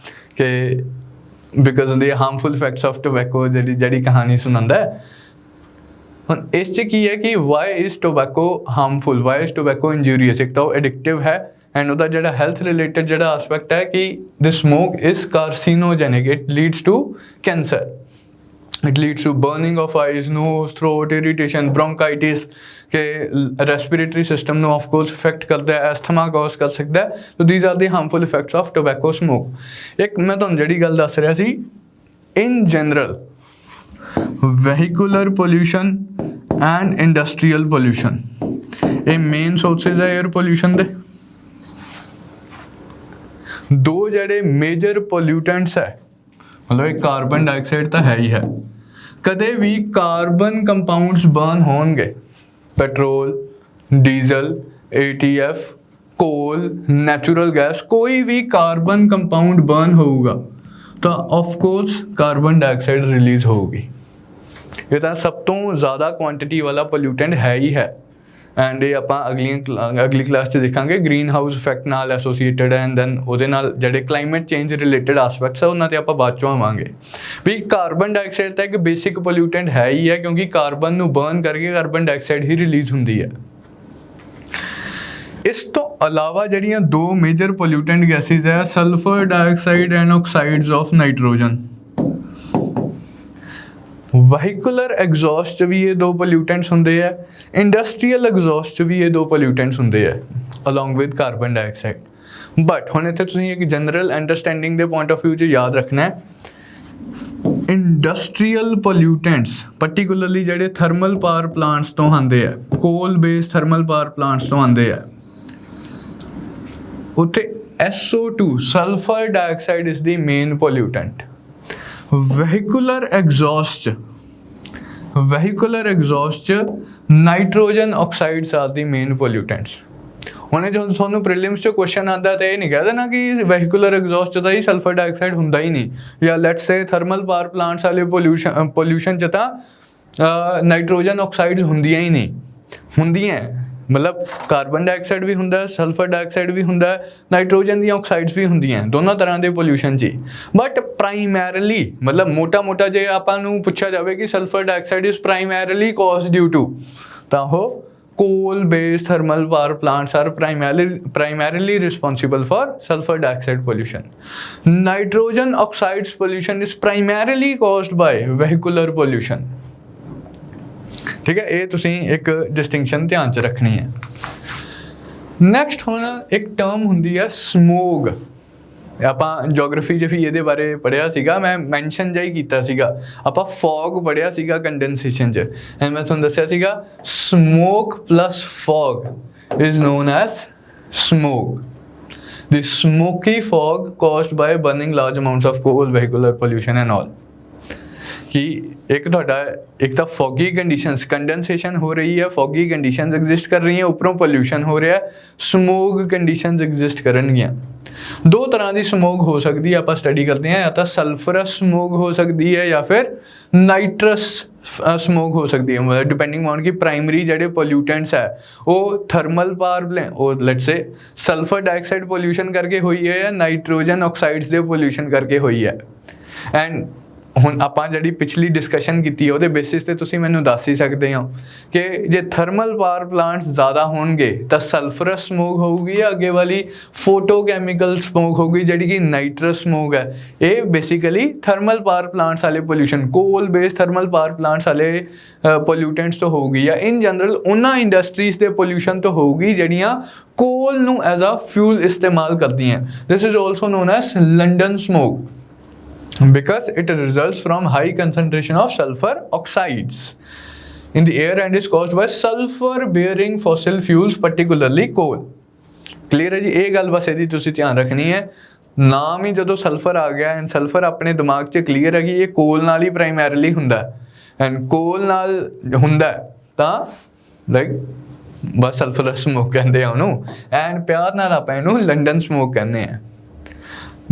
ਕਿ because of the harmful effects of tobacco, ਜਿਹੜੀ ਕਹਾਣੀ ਸੁਣਾਉਂਦਾ। ਹੁਣ ਇਸ 'ਚ ਕੀ ਹੈ ਕਿ Y is tobacco harmful, Y is tobacco injurious? ਇੱਕ ਤਾਂ ਉਹ ਐਡਿਕਟਿਵ ਹੈ ਐਂਡ ਉਹਦਾ ਜਿਹੜਾ ਹੈਲਥ ਰਿਲੇਟਡ ਜਿਹੜਾ ਐਸਪੈਕਟ ਹੈ ਕਿ this smoke is carcinogenic, it leads to cancer. It leads to burning of eyes, nose, throat, irritation, bronchitis के respiratory system ਨੂੰ of course affect करता है, asthma cause कर सकता है. So these are the harmful effects of tobacco smoke. एक मैं ਤੁਹਾਨੂੰ ਜਿਹੜੀ ਗੱਲ ਦੱਸ ਰਿਹਾ ਸੀ, in general vehicular pollution and industrial pollution ਇਹ main sources ਹੈ air pollution ਦੇ. ਦੋ ਜਿਹੜੇ ਮੇਜਰ ਪੋਲਿਊਟੈਂਟਸ ਹੈ, ਮਤਲਬ ਇਹ ਕਾਰਬਨ ਡਾਈਆਕਸਾਈਡ ਤਾਂ ਹੈ ਹੀ ਹੈ, ਕਦੇ ਵੀ ਕਾਰਬਨ ਕੰਪਾਊਂਡਸ ਬਰਨ ਹੋਣਗੇ, ਪੈਟਰੋਲ, ਡੀਜ਼ਲ, ATF, ਕੋਲ, ਨੈਚੁਰਲ ਗੈਸ, ਕੋਈ ਵੀ ਕਾਰਬਨ ਕੰਪਾਊਂਡ ਬਰਨ ਹੋਊਗਾ ਤਾਂ of course carbon dioxide release ਹੋਊਗੀ. ਇਹ ਤਾਂ ਸਭ ਤੋਂ ਜ਼ਿਆਦਾ ਕੁਆਂਟਿਟੀ ਵਾਲਾ ਪੋਲਿਊਟੈਂਟ ਹੈ ਹੀ ਹੈ. ਐਂਡ ਇਹ ਆਪਾਂ ਅਗਲੀ ਕਲਾਸ 'ਚ ਦੇਖਾਂਗੇ ਗ੍ਰੀਨ ਹਾਊਸ ਇਫੈਕਟ ਨਾਲ ਐਸੋਸੀਏਟਡ ਹੈ, ਐਂਡ ਦੈਨ ਉਹਦੇ ਨਾਲ ਜਿਹੜੇ ਕਲਾਈਮੇਟ ਚੇਂਜ ਰਿਲੇਟਡ ਆਸਪੈਕਟਸ ਆ ਉਹਨਾਂ 'ਤੇ ਆਪਾਂ ਬਾਅਦ 'ਚੋਂ ਆਵਾਂਗੇ. ਵੀ ਕਾਰਬਨ ਡਾਈਆਕਸਾਈਡ ਤਾਂ ਇੱਕ ਬੇਸਿਕ ਪੋਲਿਊਟੈਂਟ ਹੈ ਹੀ ਹੈ, ਕਿਉਂਕਿ ਕਾਰਬਨ ਨੂੰ ਬਰਨ ਕਰਕੇ ਕਾਰਬਨ ਡਾਈਆਕਸਾਈਡ ਹੀ ਰਿਲੀਜ਼ ਹੁੰਦੀ ਹੈ. ਇਸ ਤੋਂ ਇਲਾਵਾ ਜਿਹੜੀਆਂ ਦੋ ਮੇਜਰ ਪੋਲਿਊਟੈਂਟ ਗੈਸਿਸ ਹੈ, sulphur dioxide and oxides of nitrogen. Vehicular exhaust 'ਚ ਵੀ ਇਹ ਦੋ ਪੋਲਿਊਟੈਂਟਸ ਹੁੰਦੇ ਆ, ਇੰਡਸਟਰੀਅਲ ਐਗਜ਼ੌਸਟ 'ਚ ਵੀ ਇਹ ਦੋ ਪੋਲਿਊਟੈਂਟਸ ਹੁੰਦੇ ਆ along with carbon dioxide. But ਹੁਣ ਇੱਥੇ ਤੁਸੀਂ ਇੱਕ ਜਨਰਲ ਅੰਡਰਸਟੈਂਡਿੰਗ ਦੇ ਪੁਆਇੰਟ ਆਫ ਵਿਊ 'ਚ ਯਾਦ ਰੱਖਣਾ ਹੈ, ਇੰਡਸਟਰੀਅਲ ਪੋਲਿਊਟੈਂਟਸ ਪਰਟੀਕੂਲਰਲੀ ਜਿਹੜੇ ਥਰਮਲ ਪਾਵਰ ਪਲਾਂਟਸ ਤੋਂ ਆਉਂਦੇ ਆ, ਕੋਲ ਬੇਸਡ ਥਰਮਲ ਪਾਵਰ ਪਲਾਂਟਸ ਤੋਂ ਆਉਂਦੇ ਆ, ਉੱਥੇ SO2 sulphur dioxide is the main pollutant. Vehicular exhaust 'ਚ nitrogen oxides are the main pollutants. ਹੁਣ ਜਦੋਂ ਤੁਹਾਨੂੰ ਪ੍ਰੀਲਿਮਸ 'ਚ ਕੁਐਸਚਨ ਆਉਂਦਾ ਤਾਂ ਇਹ ਨਹੀਂ ਕਹਿ ਦੇਣਾ ਕਿ ਵਹੀਕੂਲਰ ਐਗਜ਼ੌਸਟ 'ਚ ਤਾਂ ਹੀ ਸਲਫਰ ਡਾਈਆਕਸਾਈਡ ਹੁੰਦਾ ਹੀ ਨਹੀਂ, ਜਾਂ let's say thermal power plants ਵਾਲੇ ਪੋਲਿਊਸ਼ਨ 'ਚ ਤਾਂ ਨਾਈਟ੍ਰੋਜਨ ਆਕਸਾਈਡਸ ਹੁੰਦੀਆਂ ਹੀ ਨਹੀਂ. ਹੁੰਦੀਆਂ, ਮਤਲਬ ਕਾਰਬਨ ਡਾਈਆਕਸਾਈਡ ਵੀ ਹੁੰਦਾ, ਸਲਫਰ ਡਾਈਆਕਸਾਈਡ ਵੀ ਹੁੰਦਾ, ਨਾਈਟ੍ਰੋਜਨ ਦੀਆਂ ਆਕਸਾਈਡਸ ਵੀ ਹੁੰਦੀਆਂ, ਦੋਨੋਂ ਤਰ੍ਹਾਂ ਦੇ ਪੋਲਿਊਸ਼ਨ 'ਚ ਹੀ. ਬਟ ਪ੍ਰਾਈਮੈਰਲੀ ਮਤਲਬ ਮੋਟਾ ਜੇ ਆਪਾਂ ਨੂੰ ਪੁੱਛਿਆ ਜਾਵੇ ਕਿ sulphur dioxide is primarily caused due to, ਤਾਂ ਉਹ coal based thermal power plants are primarily responsible for sulfur dioxide pollution. Nitrogen oxides pollution is primarily caused by vehicular pollution. ठीक है, ये तुसीं एक डिस्टिंक्शन ध्यान च रखनी है. नैक्सट हुण एक टर्म हुंदी है स्मोग. ਆਪਾਂ ਜੋਗ੍ਰਾਫੀ 'ਚ ਵੀ ਇਹਦੇ ਬਾਰੇ ਪੜ੍ਹਿਆ ਸੀਗਾ, ਮੈਂ ਮੈਂਸ਼ਨ ਜਿਹਾ ਹੀ ਕੀਤਾ ਸੀਗਾ. ਆਪਾਂ ਫੌਗ ਪੜ੍ਹਿਆ ਸੀਗਾ ਕੰਡੈਂਸੇਸ਼ਨ 'ਚ, ਐਂਡ ਮੈਂ ਤੁਹਾਨੂੰ ਦੱਸਿਆ ਸੀਗਾ smoke plus fog is non as smog. The smoky fog caused by burning large amounts of coal, vehicular pollution and all. कि एक ਤੁਹਾਡਾ ਇੱਕ ਤਾਂ ਫੌਗੀ ਕੰਡੀਸ਼ਨਸ, ਕੰਡੈਂਸੇਸ਼ਨ ਹੋ ਰਹੀ ਹੈ, ਫੌਗੀ ਕੰਡੀਸ਼ਨਸ ਐਗਜ਼ਿਸਟ ਕਰ ਰਹੀਆਂ, ਉੱਪਰੋਂ ਪੋਲਿਊਸ਼ਨ ਹੋ ਰਿਹਾ, ਸਮੋਗ ਕੰਡੀਸ਼ਨਸ ਐਗਜ਼ਿਸਟ ਕਰਨਗੀਆਂ. ਦੋ ਤਰ੍ਹਾਂ ਦੀ ਸਮੋਗ ਹੋ ਸਕਦੀ ਹੈ, ਆਪਾਂ ਸਟੱਡੀ ਕਰਦੇ ਹਾਂ, ਜਾਂ ਤਾਂ ਸਲਫਰਸ ਸਮੋਗ ਹੋ ਸਕਦੀ ਹੈ ਜਾਂ ਫਿਰ ਨਾਈਟਰਸ ਸਮੋਗ ਹੋ ਸਕਦੀ ਹੈ. ਮਤਲਬ ਡਿਪੈਂਡਿੰਗ ਔਨ ਕਿ ਪ੍ਰਾਇਮਰੀ ਜਿਹੜੇ ਪੋਲਿਊਟੈਂਟਸ ਹੈ ਉਹ ਥਰਮਲ ਪਾਵਰ ਪਲਾਂਟ, ਉਹ let's say sulphur dioxide pollution ਕਰਕੇ ਹੋਈ ਹੈ ਜਾਂ ਨਾਈਟ੍ਰੋਜਨ ਆਕਸਾਈਡਸ ਦੇ ਪੋਲਿਊਸ਼ਨ ਕਰਕੇ ਹੋਈ ਹੈ. ਐਂਡ ਹੁਣ ਆਪਾਂ ਜਿਹੜੀ ਪਿਛਲੀ ਡਿਸਕਸ਼ਨ ਕੀਤੀ ਉਹਦੇ ਬੇਸਿਸ 'ਤੇ ਤੁਸੀਂ ਮੈਨੂੰ ਦੱਸ ਹੀ ਸਕਦੇ ਹੋ ਕਿ ਜੇ ਥਰਮਲ ਪਾਵਰ ਪਲਾਂਟਸ ਜ਼ਿਆਦਾ ਹੋਣਗੇ ਤਾਂ ਸਲਫਰਸ ਸਮੋਗ ਹੋਊਗੀ, ਜਾਂ ਅੱਗੇ ਵਾਲੀ ਫੋਟੋਕੈਮੀਕਲ ਸਮੋਗ ਹੋਊਗੀ ਜਿਹੜੀ ਕਿ ਨਾਈਟਰਸ ਸਮੋਗ ਹੈ. ਇਹ ਬੇਸਿਕਲੀ ਥਰਮਲ ਪਾਵਰ ਪਲਾਂਟਸ ਵਾਲੇ ਪੋਲਿਊਸ਼ਨ, ਕੋਲ ਬੇਸਡ ਥਰਮਲ ਪਾਵਰ ਪਲਾਂਟਸ ਵਾਲੇ ਪੋਲਿਊਟੈਂਟਸ ਤੋਂ ਹੋਊਗੀ, ਜਾਂ ਇਨ ਜਨਰਲ ਉਹਨਾਂ ਇੰਡਸਟਰੀਜ਼ ਦੇ ਪੋਲਿਊਸ਼ਨ ਤੋਂ ਹੋਊਗੀ ਜਿਹੜੀਆਂ ਕੋਲ ਨੂੰ ਐਜ਼ ਅ ਫਿਊਲ ਇਸਤੇਮਾਲ ਕਰਦੀਆਂ. This is also non as London smog, because it results from high concentration of sulfur oxides in the air and is caused by sulfur bearing fossil fuels, particularly coal. Clear है जी, ये गल बस यदि तुसी ध्यान रखनी है. नाम ही जो सल्फर आ गया एंड सल्फर अपने दिमाग च क्लीयर है कि ये कोल नाल ही प्राइमरली हुंदा एंड कोल नाल हुंदा तां लाइक बस सल्फरस स्मोक कहंदे आ उहनूं, एंड प्यार नाल आपां इहनूं लंडन स्मोक कहंदे आ.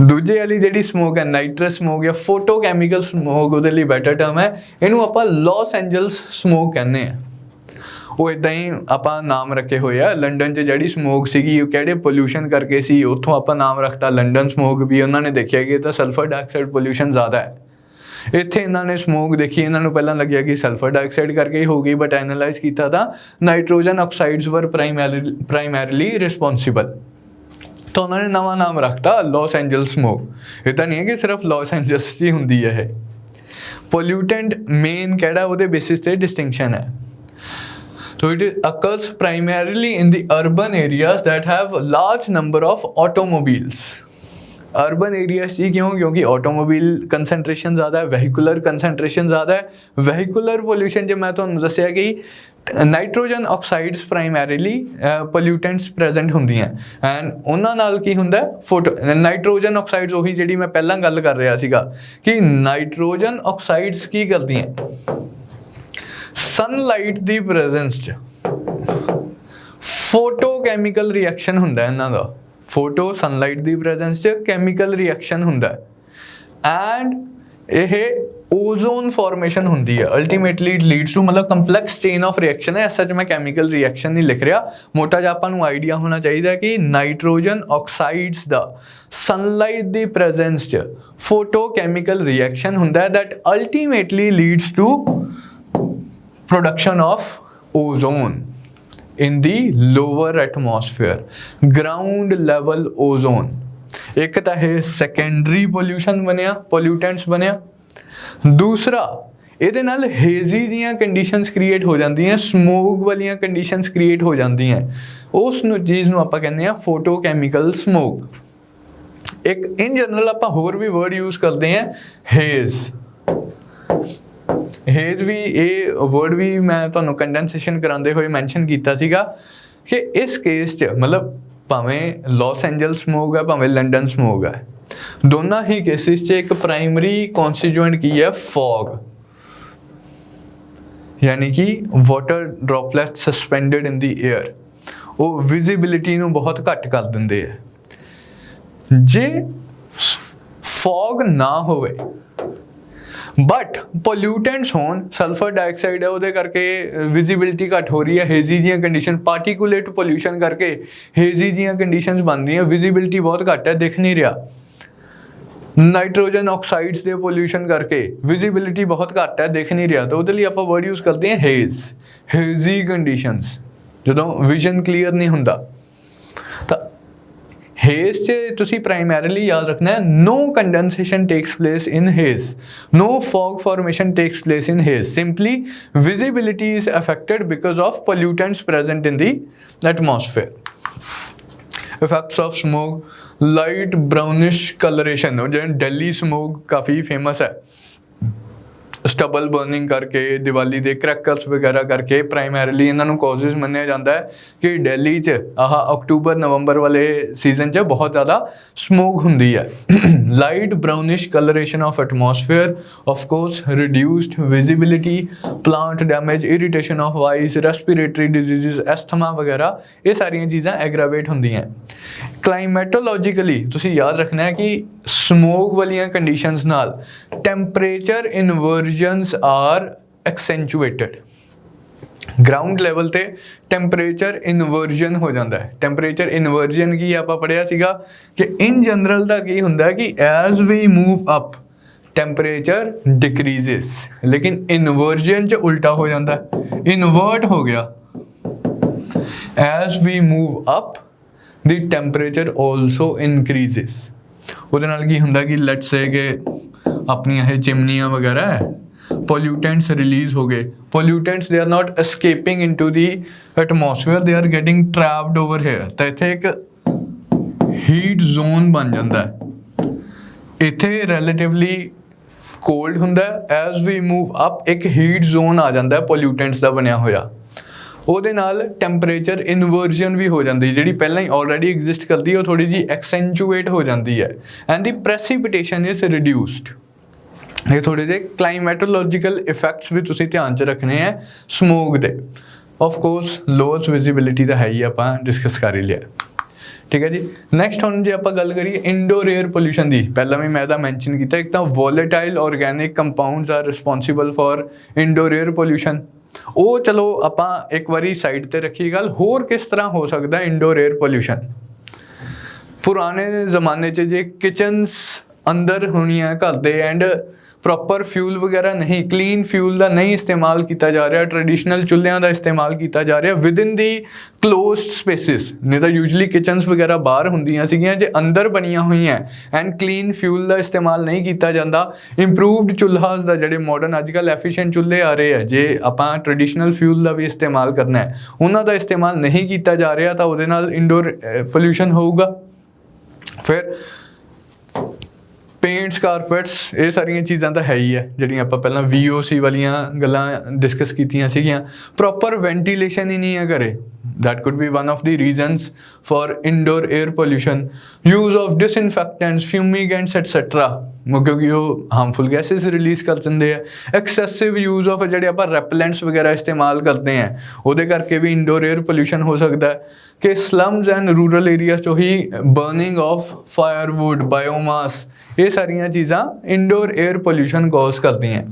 ਦੂਜੇ ਵਾਲੀ ਜਿਹੜੀ ਸਮੋਕ ਹੈ ਨਾਈਟਰਸ ਸਮੋਕ ਜਾਂ ਫੋਟੋਕੈਮੀਕਲ ਸਮੋਕ, ਉਹਦੇ ਲਈ ਬੈਟਰ ਟਰਮ ਹੈ, ਇਹਨੂੰ ਆਪਾਂ ਲਾਸ ਐਂਜਲਸ ਸਮੋਕ ਕਹਿੰਦੇ ਹਾਂ. ਉਹ ਇੱਦਾਂ ਹੀ ਆਪਾਂ ਨਾਮ ਰੱਖੇ ਹੋਏ ਆ. ਲੰਡਨ 'ਚ ਜਿਹੜੀ ਸਮੋਕ ਸੀਗੀ ਉਹ ਕਿਹੜੇ ਪੋਲਿਊਸ਼ਨ ਕਰਕੇ ਸੀ, ਉੱਥੋਂ ਆਪਾਂ ਨਾਮ ਰੱਖਤਾ ਲੰਡਨ ਸਮੋਕ. ਵੀ ਉਹਨਾਂ ਨੇ ਦੇਖਿਆ ਕਿ ਇਹ ਤਾਂ ਸਲਫਰ ਡਾਈਆਕਸਾਈਡ ਪੋਲਿਊਸ਼ਨ ਜ਼ਿਆਦਾ ਹੈ. ਇੱਥੇ ਇਹਨਾਂ ਨੇ ਸਮੋਕ ਦੇਖੀ, ਇਹਨਾਂ ਨੂੰ ਪਹਿਲਾਂ ਲੱਗਿਆ ਕਿ ਸਲਫਰ ਡਾਈਆਕਸਾਈਡ ਕਰਕੇ ਹੀ ਹੋਊਗੀ, ਬਟ ਐਨਾਲਾਈਜ਼ ਕੀਤਾ ਤਾਂ ਨਾਈਟ੍ਰੋਜਨ ਆਕਸਾਈਡਸ ਵਰ ਪ੍ਰਾਈਮਰਲੀ ਰਿਸਪੋਂਸੀਬਲ. ਤਾਂ ਉਹਨਾਂ ਨੇ ਨਵਾਂ ਨਾਮ ਰੱਖਤਾ ਲਾਸ ਐਂਜਲਸ ਸਮੋਕ. ਇਹ ਤਾਂ ਨਹੀਂ ਹੈ ਕਿ ਸਿਰਫ ਲਾਸ ਐਂਜਲਸ 'ਚ ਹੀ ਹੁੰਦੀ ਹੈ ਇਹ. पोल्यूटेंट मेन किहड़ा उहदे बेसिस ते डिस्टिंक्शन है। So it occurs primarily in the urban areas that have large number of automobiles. Urban areas ही क्यों? क्योंकि ऑटोमोबाइल कंसनट्रेशन ज़्यादा है, वहीकुलर कंसनट्रेशन ज़्यादा है। वहीकुलर पोल्यूशन जो मैं तुहानूं दस्सिया कि nitrogen oxides primarily pollutants present ਹੁੰਦੀਆਂ ਐਂਡ ਉਹਨਾਂ ਨਾਲ ਕੀ ਹੁੰਦਾ ਫੋਟੋ ਨਾਈਟ੍ਰੋਜਨ ਆਕਸਾਈਡਸ ਉਹੀ ਜਿਹੜੀ ਮੈਂ ਪਹਿਲਾਂ ਗੱਲ ਕਰ ਰਿਹਾ ਸੀਗਾ ਕਿ ਨਾਈਟ੍ਰੋਜਨ ਆਕਸਾਈਡਸ ਕੀ ਕਰਦੀਆਂ ਸਨਲਾਈਟ ਦੀ ਪ੍ਰੈਜ਼ੈਂਸ 'ਚ ਫੋਟੋਕੈਮੀਕਲ ਰਿਐਕਸ਼ਨ ਹੁੰਦਾ ਇਹਨਾਂ ਦਾ ਫੋਟੋ ਸਨਲਾਈਟ ਦੀ ਪ੍ਰੈਜ਼ੈਂਸ 'ਚ ਕੈਮੀਕਲ ਰਿਐਕਸ਼ਨ ਹੁੰਦਾ ਐਂਡ ਇਹ ओजोन फॉर्मेशन होंदी है। अल्टीमेटली इट लीड्स टू मतलब कंपलैक्स चेन ऑफ रिएक्शन है। सच मैं कैमिकल रिएक्शन नहीं लिख रहा, मोटा जिहा आपां नूं आइडिया होना चाहिए कि नाइट्रोजन ऑक्साइड्स दा सनलाइट दी प्रेजेंस च फोटोकैमिकल रिएक्शन होंदा है that ultimately leads to production of ozone in the lower atmosphere, ground level ozone। एक तो है सेकेंडरी पोल्यूशन बनया, पोल्यूटेंट्स बनया। दूसरा ਇਹਦੇ ਨਾਲ ਹੇਜ਼ੀ ਦੀਆਂ ਕੰਡੀਸ਼ਨਸ ਕ੍ਰੀਏਟ ਹੋ ਜਾਂਦੀਆਂ, ਸਮੋਗ ਵਾਲੀਆਂ ਕੰਡੀਸ਼ਨਸ ਕ੍ਰੀਏਟ ਹੋ ਜਾਂਦੀਆਂ। ਉਸ ਨੂੰ ਚੀਜ਼ ਨੂੰ ਆਪਾਂ ਕਹਿੰਦੇ ਆ ਫੋਟੋਕੈਮੀਕਲ ਸਮੋਗ। ਇੱਕ ਇਨ ਜਨਰਲ ਆਪਾਂ ਹੋਰ ਵੀ ਵਰਡ ਯੂਜ਼ ਕਰਦੇ ਆ ਹੇਜ਼। ਹੇਜ਼ ਵੀ ਇਹ ਵਰਡ ਵੀ ਮੈਂ ਤੁਹਾਨੂੰ ਕੰਡੈਂਸੇਸ਼ਨ ਕਰਾਉਂਦੇ ਹੋਏ ਮੈਂਸ਼ਨ ਕੀਤਾ ਸੀਗਾ ਕਿ ਇਸ ਕੇਸ 'ਚ ਮਤਲਬ ਭਾਵੇਂ ਲਾਸ ਐਂਜਲਸ ਸਮੋਗ ਹੈ ਭਾਵੇਂ ਲੰਡਨ ਸਮੋਗ ਹੈ, ਦੋਨਾਂ ਹੀ ਕੇਸਿਸ 'ਚ ਇੱਕ ਪ੍ਰਾਇਮਰੀ ਕੌਨਸਟੀਟੂਐਂਟ ਕੀ ਹੈ ਫੌਗ, यानी कि water droplet suspended in the air, वो विजिबिलिटी नूं बहुत घट कर देंदे है। जे फॉग ना होवे बट पोल्यूटेंट्स होन, सल्फर डाइऑक्साइड है उहदे करके विजिबिलिटी घट हो रही है, हेजी जियां कंडीशन, पार्टिकुलेट पोल्यूशन करके हेजी जियां कंडीशनस बन रही हैं, विजिबिलिटी बहुत घट है, दिख नहीं रहा। नाइट्रोजन ऑक्साइड्स दे पोल्यूशन करके विजिबिलिटी बहुत घट है, दिख नहीं रहा, तो उहदे लई आपां वर्ड यूज़ करते हैं हेज, हेजी कंडीशनस, जदों विजन क्लीयर नहीं हुंदा। तो हेज से तुसी प्राइमरीली याद रखना है no condensation takes place in haze, no fog formation takes place in haze, simply visibility is affected because of pollutants present in the atmosphere. Effects of smoke, light brownish coloration, जो Delhi smoke काफ़ी famous है, stubble burning करके, दिवाली दे crackers वगैरह करके primarily इन्हों causes मन्निया जाता है कि दिल्ली च आह अक्टूबर नवंबर वाले सीजन च बहुत ज़्यादा स्मोक होंदी है। Light brownish colouration of atmosphere, of course reduced visibility, plant damage, irritation of eyes, respiratory disease, asthma वगैरह, ये सारिया चीज़ां एग्रावेट होंदियां। क्लाइमेटोलॉजिकली तुसीं याद रखना है कि स्मोक वालियां कंडीशनस नाल टैंपरेचर इनवर्जन्स आर एक्सेंचुएटेड। ग्राउंड लेवल ते टैंपरेचर इनवर्जन हो जाता है। टैंपरेचर इनवर्जन की आपां पढ़िया सीगा कि इन जनरल दा की हुंदा है कि as we move up temperature decreases, लेकिन इनवर्जन च उल्टा हो जाता है, इन्वर्ट हो गया। As we move up the temperature also increases. ਉਹਦੇ ਨਾਲ ਕੀ ਹੁੰਦਾ कि लेट्स से कि अपनियां ये चिमनियाँ वगैरह है, पोल्यूटेंट्स रिलीज हो गए, pollutants they are not escaping into the atmosphere, they are getting trapped over here. तो इत्थे एक हीट जोन बन जाता है, इत्थे रिलेटिवली कोल्ड हुंदा है, एज वी मूव अप एक हीट जोन आ जाता है पोल्यूटेंट्स का बनया होया, ਉਹਦੇ ਨਾਲ ਟੈਂਪਰੇਚਰ ਇਨਵਰਜਨ ਵੀ ਹੋ ਜਾਂਦੀ, ਜਿਹੜੀ ਪਹਿਲਾਂ ਹੀ ਆਲਰੇਡੀ ਐਗਜ਼ਿਸਟ ਕਰਦੀ ਹੈ ਉਹ ਥੋੜੀ ਜਿਹੀ ਐਕਸੈਂਚੂਏਟ ਹੋ ਜਾਂਦੀ ਹੈ ਐਂਡ ਦੀ ਪ੍ਰੈਸੀਪੀਟੇਸ਼ਨ ਇਜ਼ ਰਿਡਿਊਸਡ। ਇਹ ਥੋੜੇ ਜਿਹੇ ਕਲਾਈਮੈਟੋਲੋਜੀਕਲ ਇਫੈਕਟਸ ਵੀ ਤੁਸੀਂ ਧਿਆਨ 'ਚ ਰੱਖਣੇ ਹੈ ਸਮੋਗ ਦੇ। ਆਫ ਕੋਰਸ ਲੋਅਰਸ ਵਿਜ਼ਿਬਿਲਿਟੀ ਤਾਂ ਹੈ ਹੀ, ਆਪਾਂ ਡਿਸਕਸ ਕਰ ਹੀ ਲਿਆ, ठीक है जी। नैक्सट हम जो आप गल करिए इंडोर एयर पोल्यूशन की, पहला भी मैं मैंशन किया, एक तो volatile organic compounds are responsible for indoor air pollution. वो चलो आप एक बारी साइड पर रखी गल, होर किस तरह हो सकता है इंडोर एयर पोल्यूशन। पुराने जमाने च जे किचनस अंदर होनियां घर दे एंड ਪ੍ਰੋਪਰ ਫਿਊਲ ਵਗੈਰਾ ਨਹੀਂ, ਕਲੀਨ ਫਿਊਲ ਦਾ ਨਹੀਂ ਇਸਤੇਮਾਲ ਕੀਤਾ ਜਾ ਰਿਹਾ, ਟ੍ਰੈਡੀਸ਼ਨਲ ਚੁੱਲ੍ਹਿਆਂ ਦਾ ਇਸਤੇਮਾਲ ਕੀਤਾ ਜਾ ਰਿਹਾ ਵਿਦਿਨ ਦੀ ਕਲੋਜ਼ਡ ਸਪੇਸਿਸ। ਨਹੀਂ ਤਾਂ ਯੂਜੂਲੀ ਕਿਚਨਸ ਵਗੈਰਾ ਬਾਹਰ ਹੁੰਦੀਆਂ ਸੀਗੀਆਂ, ਜੇ ਅੰਦਰ ਬਣੀਆਂ ਹੋਈਆਂ ਐਂਡ ਕਲੀਨ ਫਿਊਲ ਦਾ ਇਸਤੇਮਾਲ ਨਹੀਂ ਕੀਤਾ ਜਾਂਦਾ। ਇੰਪਰੂਵਡ ਚੁੱਲ੍ਹਾਸ ਦਾ ਜਿਹੜੇ ਮਾਡਰਨ ਅੱਜ ਕੱਲ੍ਹ ਐਫੀਸ਼ੀਐਂਟ ਚੁੱਲ੍ਹੇ ਆ ਰਹੇ ਆ, ਜੇ ਆਪਾਂ ਟ੍ਰੈਡੀਸ਼ਨਲ ਫਿਊਲ ਦਾ ਵੀ ਇਸਤੇਮਾਲ ਕਰਨਾ ਹੈ, ਉਹਨਾਂ ਦਾ ਇਸਤੇਮਾਲ ਨਹੀਂ ਕੀਤਾ ਜਾ ਰਿਹਾ ਤਾਂ ਉਹਦੇ ਨਾਲ ਇੰਡੋਰ ਪੋਲਿਊਸ਼ਨ ਹੋਊਗਾ। ਫਿਰ ਪੇਂਟਸ, ਕਾਰਪੈਟਸ, ਇਹ ਸਾਰੀਆਂ ਚੀਜ਼ਾਂ ਤਾਂ ਹੈ ਹੀ ਹੈ ਜਿਹੜੀਆਂ ਆਪਾਂ ਪਹਿਲਾਂ VOC ਵਾਲੀਆਂ ਗੱਲਾਂ ਡਿਸਕਸ ਕੀਤੀਆਂ ਸੀਗੀਆਂ। ਪ੍ਰੋਪਰ ਵੈਂਟੀਲੇਸ਼ਨ ਹੀ ਨਹੀਂ ਹੈ ਘਰੇ, that could be one of the reasons for indoor air pollution. Use of disinfectants, fumigants etc. ਕਿਉਂਕਿ ਉਹ ਹਾਰਮਫੁਲ ਗੈਸਿਸ ਰਿਲੀਜ਼ ਕਰ ਦਿੰਦੇ ਆ। ਐਕਸੈਸਿਵ ਯੂਜ਼ ਆਫ ਜਿਹੜੇ ਆਪਾਂ ਰੈਪਲੈਂਟਸ ਵਗੈਰਾ ਇਸਤੇਮਾਲ ਕਰਦੇ ਆ, ਉਹਦੇ ਕਰਕੇ ਵੀ ਇੰਡੋਰ 에ਅਰ ਪੋਲਿਊਸ਼ਨ ਹੋ ਸਕਦਾ ਹੈ। ਕਿ ਸਲਮਸ ਐਂਡ ਰੂਰਲ ਏਰੀਆ 'ਚੋਂ ਹੀ ਬਰਨਿੰਗ ਆਫ ਫਾਇਰਵੁੱਡ, ਬਾਇਓਮਾਸ, ਇਹ ਸਾਰੀਆਂ ਚੀਜ਼ਾਂ ਇੰਡੋਰ 에ਅਰ ਪੋਲਿਊਸ਼ਨ ਕਾਜ਼ ਕਰਦੀਆਂ।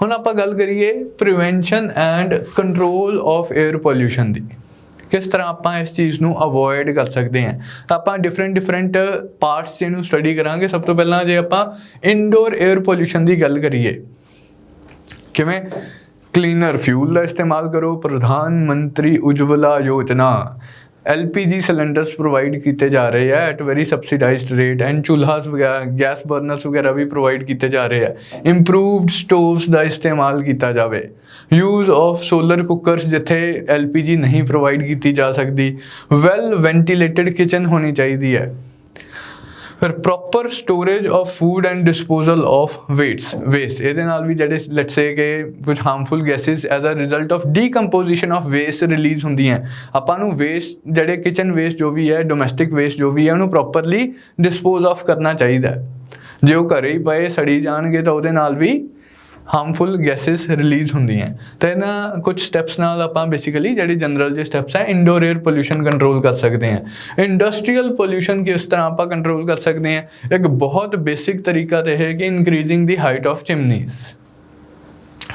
ਹੁਣ ਆਪਾਂ ਗੱਲ ਕਰੀਏ prevention and control of air pollution ਦੀ, ਕਿਸ ਤਰ੍ਹਾਂ ਆਪਾਂ ਇਸ ਚੀਜ਼ ਨੂੰ ਅਵੋਇਡ ਕਰ ਸਕਦੇ ਹਾਂ। ਤਾਂ ਆਪਾਂ ਡਿਫਰੈਂਟ ਪਾਰਟਸ ਇਹਨੂੰ ਸਟੱਡੀ ਕਰਾਂਗੇ। ਸਭ ਤੋਂ ਪਹਿਲਾਂ ਜੇ ਆਪਾਂ ਇੰਡੋਰ 에ਅਰ ਪੋਲਿਊਸ਼ਨ ਦੀ ਗੱਲ ਕਰੀਏ, ਕਿਵੇਂ ਕਲੀਨਰ ਫਿਊਲ ਦਾ ਇਸਤੇਮਾਲ ਕਰੋ। ਪ੍ਰਧਾਨ ਮੰਤਰੀ ਉਜਵਲਾ ਯੋਜਨਾ, LPG ਸਿਲੰਡਰਸ ਪ੍ਰੋਵਾਈਡ ਕੀਤੇ ਜਾ ਰਹੇ ਆ ਐਟ ਵੈਰੀ ਸਬਸਿਡਾਈਜ਼ਡ ਰੇਟ ਐਂਡ ਚੁੱਲ੍ਹਾਸ ਵਗੈਰਾ, ਗੈਸ ਬਰਨਰਸ ਵਗੈਰਾ ਵੀ ਪ੍ਰੋਵਾਈਡ ਕੀਤੇ ਜਾ ਰਹੇ ਆ। ਇੰਪਰੂਵਡ ਸਟੋਵਸ ਦਾ ਇਸਤੇਮਾਲ ਕੀਤਾ ਜਾਵੇ। ਯੂਜ਼ ਆਫ ਸੋਲਰ ਕੁੱਕਰਸ ਜਿੱਥੇ LPG ਨਹੀਂ ਪ੍ਰੋਵਾਈਡ ਕੀਤੀ ਜਾ ਸਕਦੀ। ਵੈਲ ਵੈਂਟੀਲੇਟਡ ਕਿਚਨ ਹੋਣੀ ਚਾਹੀਦੀ ਹੈ। ਫਿਰ proper storage of food and disposal of waste, ਇਹਦੇ ਨਾਲ ਵੀ ਜਿਹੜੇ ਲੈਟਸ ਸੇ ਕਿ ਕੁਝ harmful gases as a result of decomposition of waste release ਹੁੰਦੀਆਂ। ਆਪਾਂ ਨੂੰ ਵੇਸਟ ਜਿਹੜੇ ਕਿਚਨ ਵੇਸਟ ਜੋ ਵੀ ਹੈ, ਡੋਮੈਸਟਿਕ ਵੇਸਟ ਜੋ ਵੀ ਹੈ, ਉਹਨੂੰ ਪ੍ਰੋਪਰਲੀ ਡਿਸਪੋਜ਼ ਆਫ ਕਰਨਾ ਚਾਹੀਦਾ। ਜੇ ਉਹ ਘਰੇ ਹੀ ਪਏ ਸੜੀ ਜਾਣਗੇ ਤਾਂ ਉਹਦੇ ਨਾਲ ਵੀ ਹਾਰਮਫੁਲ ਗੈਸਿਸ ਰਿਲੀਜ਼ ਹੁੰਦੀਆਂ। ਤਾਂ ਇਹਨਾਂ ਕੁਝ ਸਟੈਪਸ ਨਾਲ ਆਪਾਂ ਬੇਸਿਕਲੀ ਜਿਹੜੇ ਜਨਰਲ ਜਿਹੇ ਸਟੈਪਸ ਹੈ ਇੰਡੋਰ 에ਅਰ ਪੋਲਿਊਸ਼ਨ ਕੰਟਰੋਲ ਕਰ ਸਕਦੇ ਹਾਂ। ਇੰਡਸਟਰੀਅਲ ਪੋਲਿਊਸ਼ਨ ਕਿਸ ਤਰ੍ਹਾਂ ਆਪਾਂ ਕੰਟਰੋਲ ਕਰ ਸਕਦੇ ਹਾਂ? ਇੱਕ ਬਹੁਤ ਬੇਸਿਕ ਤਰੀਕਾ ਤਾਂ ਇਹ ਹੈ ਕਿ ਇਨਕਰੀਜ਼ਿੰਗ ਦੀ ਹਾਈਟ ਆਫ ਚਿਮਨੀਜ਼।